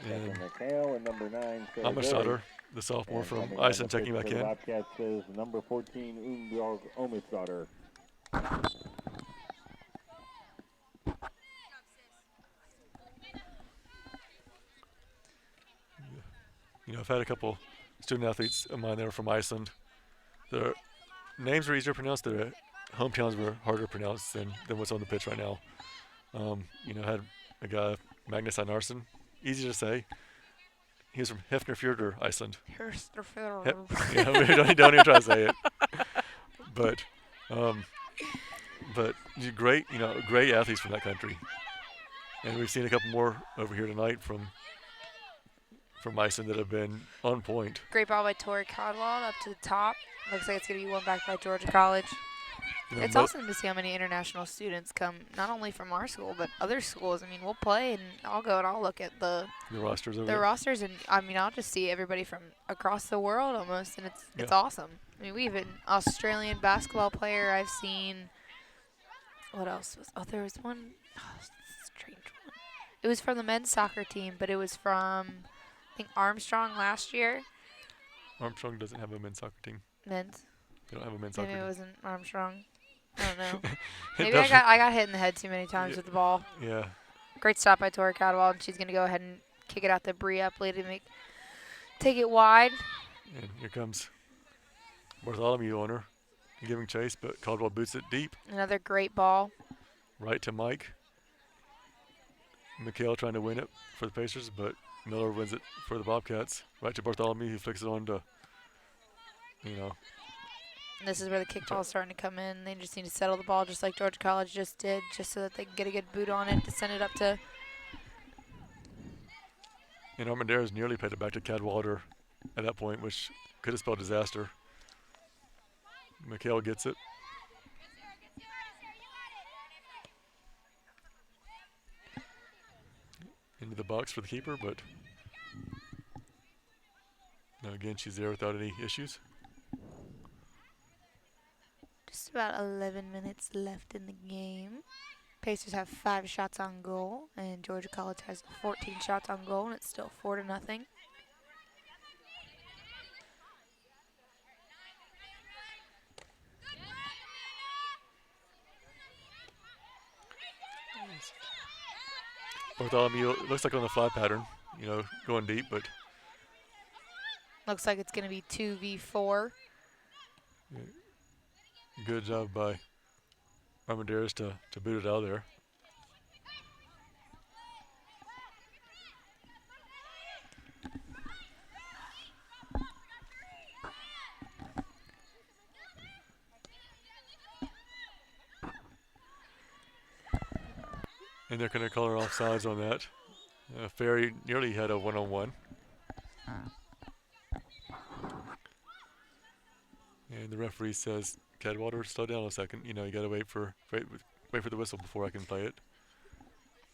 and McHale, and number 9, Amistador, the sophomore from Iceland, checking back in. Bobcats is number 14, Umbjorg Omistador. I've had a couple student athletes of mine that are from Iceland. Their names were easier to pronounce. Their hometowns were harder to pronounce than what's on the pitch right now. Had a guy, Magnus Einarsson, easy to say. He was from Hefnerfjordur, Iceland. We don't even try to say it. But great, great athletes from that country. And we've seen a couple more over here tonight from Iceland that have been on point. Great ball by Tori Caldwell up to the top. Looks like it's going to be won back by Georgia College. It's awesome to see how many international students come, not only from our school, but other schools. I mean, we'll play, and I'll go and I'll look at the rosters over the there. rosters, and I'll just see everybody from across the world almost, and it's awesome. I mean, we have an Australian basketball player I've seen. What else there was one strange one. It was from the men's soccer team, but it was from, I think, Armstrong last year. Armstrong doesn't have a men's soccer team. Men's? They don't have a men's soccer team. Maybe it wasn't Armstrong. I don't know. Maybe I got hit in the head too many times with the ball. Yeah. Great stop by Tori Caldwell, and she's going to go ahead and kick it out to Bree Epley to take it wide. And here comes Bartholomew on her, giving chase, but Caldwell boots it deep. Another great ball. Right to Mike. McHale trying to win it for the Pacers, but Miller wins it for the Bobcats. Right to Bartholomew, who flicks it on to, This is where the kickball is starting to come in. They just need to settle the ball just like Georgia College just did, just so that they can get a good boot on it to send it up to. And Armendariz nearly played it back to Cadwallader at that point, which could have spelled disaster. McHale gets it. Into the box for the keeper, but again, she's there without any issues. Just about 11 minutes left in the game. Pacers have 5 shots on goal, and Georgia College has 14 shots on goal, and it's still 4-0. Bartholomew looks like on the fly pattern, going deep, but looks like it's going to be 2v4. Good job by Armendariz to boot it out of there. And they're going to call her offsides on that. Ferry nearly had a one-on-one. And the referee says, Cadwater, slow down a second. You got to wait for the whistle before I can play it.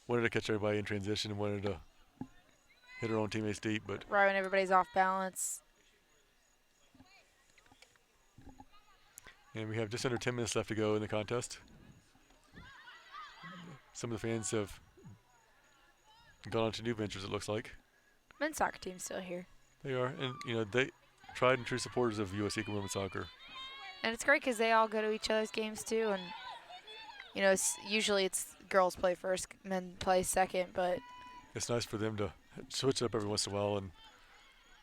Wanted to catch everybody in transition and wanted to hit her own teammates deep, but Right when everybody's off balance. and we have just under 10 minutes left to go in the contest. Some of the fans have gone on to new ventures, it looks like. Men's soccer team's still here. They are, and they tried and true supporters of USC Aiken women's soccer. And it's great because they all go to each other's games too. And, usually it's girls play first, men play second. But It's nice for them to switch it up every once in a while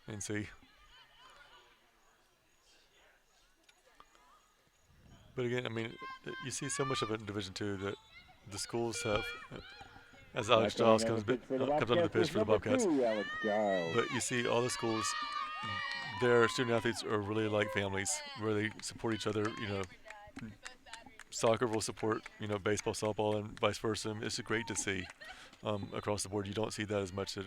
and see. But again, you see so much of it in Division II that the schools have, as Alex Giles comes onto the pitch for the Bobcats. But you see all the schools, their student athletes are really like families, where they support each other. Soccer will support, baseball, softball, and vice versa. It's great to see across the board. You don't see that as much at,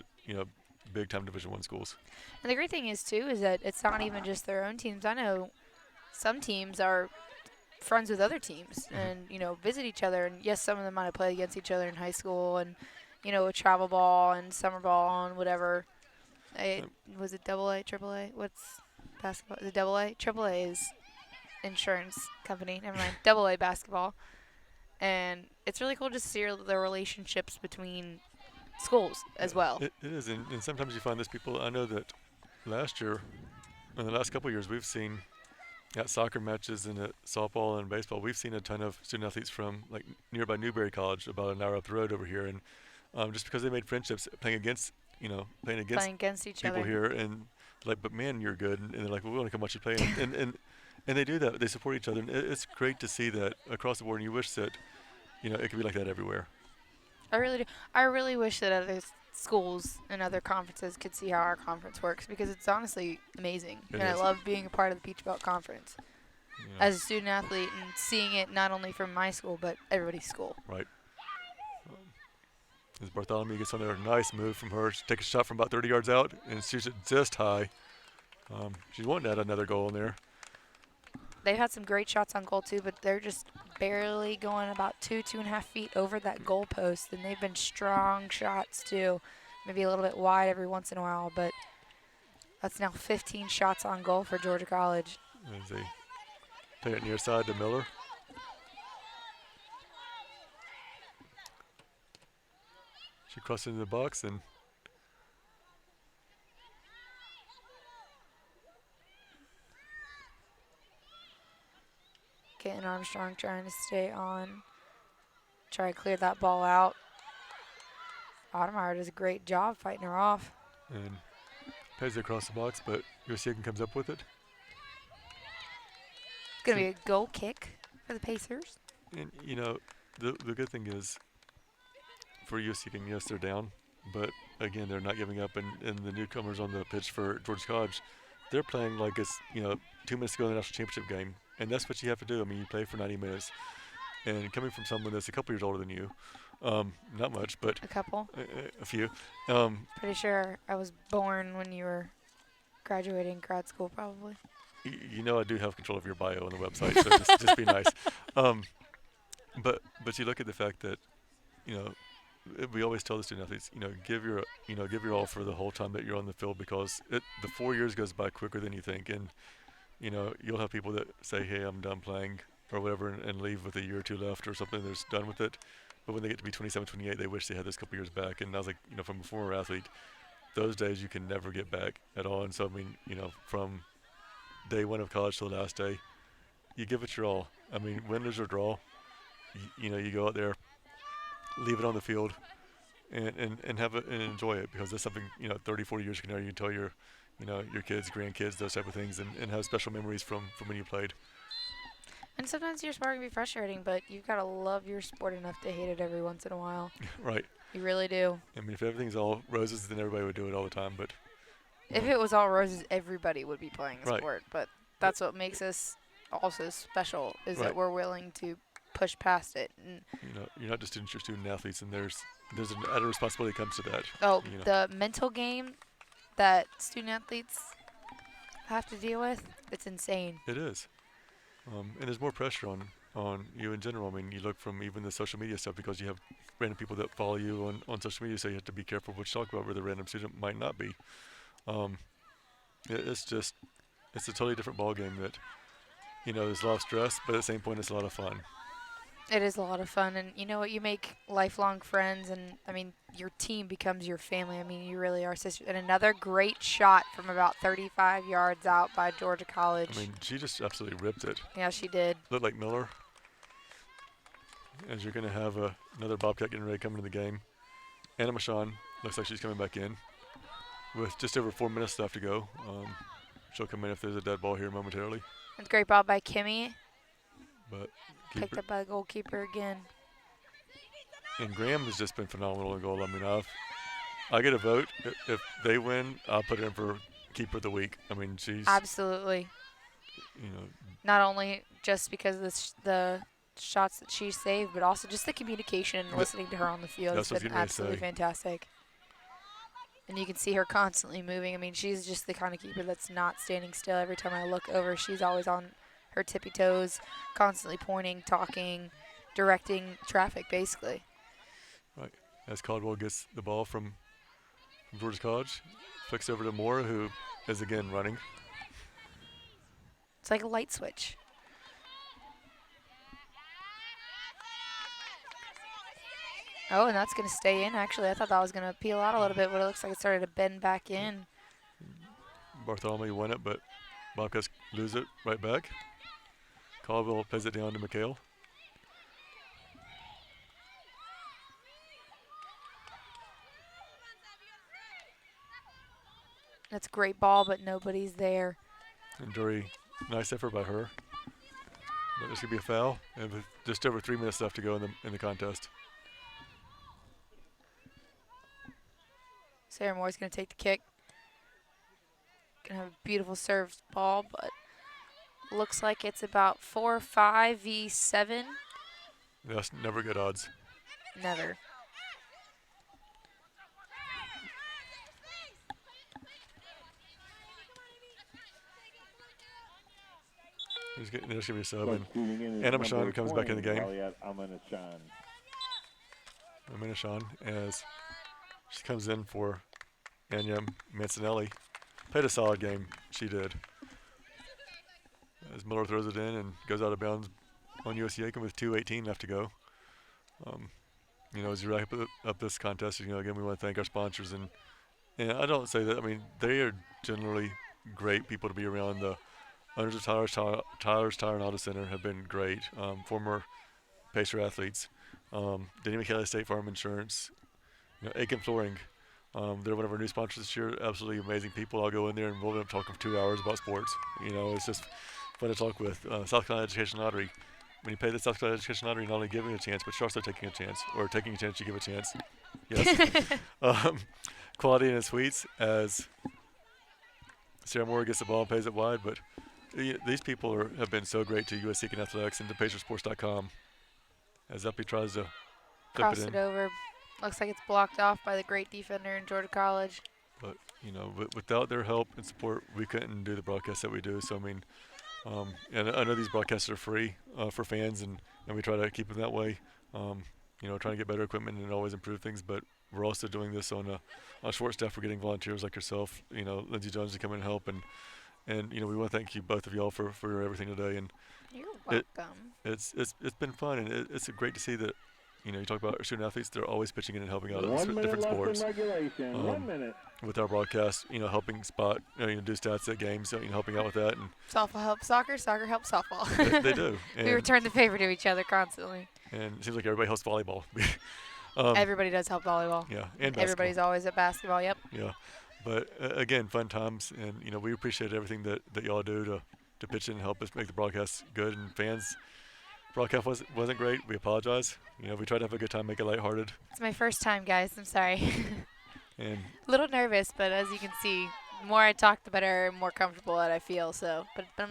big-time Division I schools. And the great thing is too is that it's not even just their own teams. I know some teams are friends with other teams and visit each other. And yes, some of them might have played against each other in high school and with travel ball and summer ball and whatever. Was it double A, triple A? What's basketball? Is it double A? Triple A is insurance company. Never mind. Double A basketball. And it's really cool to see the relationships between schools as well. It is, and sometimes you find those people. I know that last year, in the last couple of years, we've seen at soccer matches and at softball and baseball, we've seen a ton of student athletes from like nearby Newberry College, about an hour up the road over here, and just because they made friendships playing against each people other here, and like, but man, you're good, and they're like, well, we want to come watch you play, and they do that. They support each other, and it's great to see that across the board. And you wish that it could be like that everywhere. I really do. I really wish that other schools and other conferences could see how our conference works because it's honestly amazing. It I is. love being a part of the Peach Belt Conference as a student athlete and seeing it not only from my school but everybody's school. Right. As Bartholomew gets on there, nice move from her. She takes a shot from about 30 yards out and shoots it just high. She's wanting to add another goal in there. They've had some great shots on goal too, but they're just barely going about 2.5 feet over that goal post, and they've been strong shots too. Maybe a little bit wide every once in a while, but that's now 15 shots on goal for Georgia College. As they play it near side to Miller. She crosses into the box and Caitlin Armstrong trying to stay on, try to clear that ball out. Ottermeyer does a great job fighting her off. and plays it across the box, but USC Aiken comes up with it. It's going to be a goal kick for the Pacers. And the good thing is for USC Aiken, yes, they're down, but again, they're not giving up. And the newcomers on the pitch for Georgia College, they're playing like it's 2 minutes to go in the national championship game, and that's what you have to do. You play for 90 minutes, and coming from someone that's a couple years older than you, not much, but A couple. a few. Pretty sure I was born when you were graduating grad school, probably. I do have control of your bio on the website, so just be nice. But you look at the fact that we always tell the student athletes, give your all for the whole time that you're on the field, because the 4 years goes by quicker than you think, and you'll have people that say, hey, I'm done playing or whatever, and leave with a year or two left or something. They're just done with it. But when they get to be 27, 28, they wish they had those couple years back. And I was like, from a former athlete, those days you can never get back at all. And so from day one of college to the last day, you give it your all. Win, lose, or draw, you go out there, leave it on the field, and have it and enjoy it, because that's something 30, 40 years from now you can tell your your kids, grandkids, those type of things, and have special memories from when you played. And sometimes your sport can be frustrating, but you've got to love your sport enough to hate it every once in a while. Right. You really do. I mean, if everything's all roses, then everybody would do it all the time. But If it was all roses, everybody would be playing the Right. sport. But that's what makes us also special, is Right. that we're willing to push past it. And you're not just students, you're student athletes, and there's an added responsibility that comes to that. You know. the mental game that student athletes have to deal with, it's insane. It is. And there's more pressure on you in general. I mean, you look from even the social media stuff because you have random people that follow you on social media, so you have to be careful what you talk about where the random student might not be. It's a totally different ball game that, there's a lot of stress, but at the same point, it's a lot of fun. It is a lot of fun, and you know what? You make lifelong friends, and I mean, your team becomes your family. I mean, you really are sisters. And another great shot from about 35 yards out by Georgia College. I mean, she just absolutely ripped it. Yeah, she did. Looked like Miller. As you're going to have another Bobcat getting ready to come into the game. Anna Michon looks like she's coming back in with just over 4 minutes left to go. She'll come in if there's a dead ball here momentarily. It's a great ball by Kimmy. But Picked up by the goalkeeper again. And Graham has just been phenomenal in goal. I mean, I get a vote. If they win, I'll put her in for keeper of the week. I mean, she's Absolutely. Not only just because of the shots that she saved, but also just the communication and listening to her on the field has been absolutely fantastic. And you can see her constantly moving. I mean, she's just the kind of keeper that's not standing still. Every time I look over, she's always on her tippy toes, constantly pointing, talking, directing traffic, basically. Right. As Caldwell gets the ball from Georgia College, flicks over to Moore, who is again running. It's like a light switch. Oh, and that's going to stay in, actually. I thought that was going to peel out a little bit, but it looks like it started to bend back in. Bartholomew won it, but Bobcats lose it right back. Caldwell plays it down to McHale. That's a great ball, but nobody's there. And Dury, nice effort by her. But there's going to be a foul, and with just over 3 minutes left to go in the contest. Sarah Moore's going to take the kick. Going to have a beautiful served ball, but looks like it's about 4-5 v 7. That's never good odds. Never. There's going to be a sub. And Anna Michon comes back in the game. Amina Michon, as she comes in for Anya Mancinelli. Played a solid game. She did. As Miller throws it in and goes out of bounds on USC Aiken with 2:18 left to go. As you wrap up this contest, again, we want to thank our sponsors. And I don't say that. I mean, they are generally great people to be around. The owners of Tyler's Tire and Auto Center have been great. Former Pacer athletes. Denny McKelly State Farm Insurance. Aiken Flooring. They're one of our new sponsors this year. Absolutely amazing people. I'll go in there and we'll end up talking for 2 hours about sports. It's just fun to talk with. South Carolina Education Lottery. When you pay the South Carolina Education Lottery, you're not only giving a chance, but you're also taking a chance. Or taking a chance, you give a chance. Yes. Quality and Sweets, as Sarah Moore gets the ball and pays it wide. But these people have been so great to USC Aiken Athletics and to PacerSports.com. As Uppy tries to flip Cross it in. it over. Looks like it's blocked off by the great defender in Georgia College. But, without their help and support, we couldn't do the broadcast that we do. So, I mean, and I know these broadcasts are free for fans, and we try to keep them that way. Trying to get better equipment and always improve things. But we're also doing this on a short staff. We're getting volunteers like yourself, Lindsey Jones, to come in and help. And we want to thank you, both of y'all, for everything today. And you're welcome. It's been fun, and it's great to see that. You talk about our student athletes; they're always pitching in and helping out in different sports. 1 minute. With our broadcast, helping spot, do stats at games, helping out with that. And Softball helps soccer, soccer helps softball. they do. We return the favor to each other constantly. And it seems like everybody helps volleyball. Everybody does help volleyball. Yeah, and basketball. Everybody's always at basketball. Yep. Yeah, but again, fun times, and we appreciate everything that y'all do to pitch in and help us make the broadcast good. And fans, broadcast wasn't great. We apologize. We tried to have a good time, make it lighthearted. It's my first time, guys. I'm sorry. And A little nervous, but as you can see, the more I talk, the better, more comfortable that I feel. So, but it's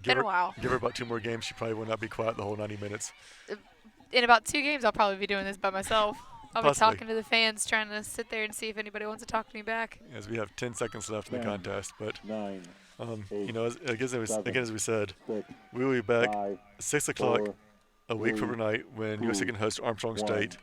been a while. Give her about 2 more games. She probably will not be quiet the whole 90 minutes. In about 2 games, I'll probably be doing this by myself. I'll be Possibly. talking to the fans, trying to sit there and see if anybody wants to talk to me back. As we have 10 seconds left in the 10, contest. But, 9, as we said, 6, we will be back 5, 6 o'clock 4, a week from 3, tonight when 2, USC can host Armstrong 1. State.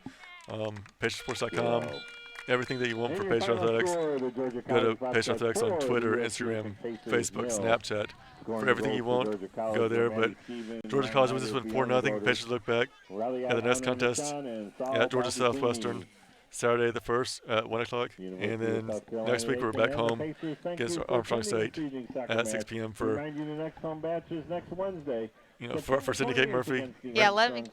PatriotSports.com. 0. Everything that you want And for your Patriot final Athletics. score, the Georgia Go to College Patriot Athletics on Prospect Twitter, 4, Instagram, Pacers Facebook, 0. Snapchat. Scoring For everything goals you for want, Georgia College go there. were But Maddie Stevens, Georgia Ryan College Myers, was with Deanna 4-0. Voters, Patriots look back Riley at the next Allen contest Anderson, and Saul at Georgia Balbazini. Southwestern, Saturday the 1st at 1 o'clock. University And of then South Carolina next week we're Aiken back and the home Pacers, thank against you for Armstrong attending State Seeding Soccer at 6 Match. p.m. We for, remind you the next home match is next Wednesday. for Syndicate Murphy. Yeah, let me,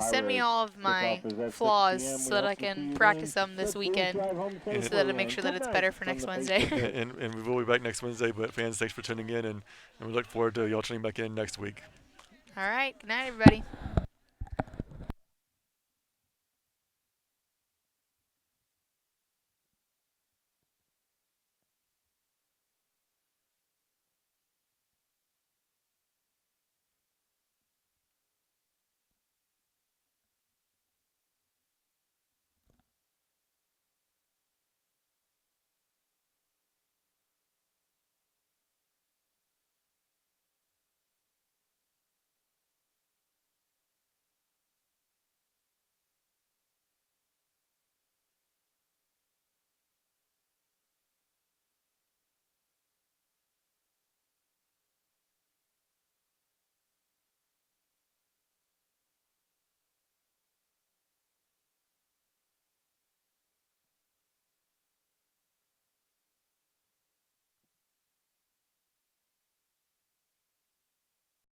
send me all of my flaws so that I can practice them this weekend, so that I make sure that it's better for next Wednesday. and we will be back next Wednesday. But fans, thanks for tuning in, and we look forward to y'all tuning back in next week. All right, good night, everybody.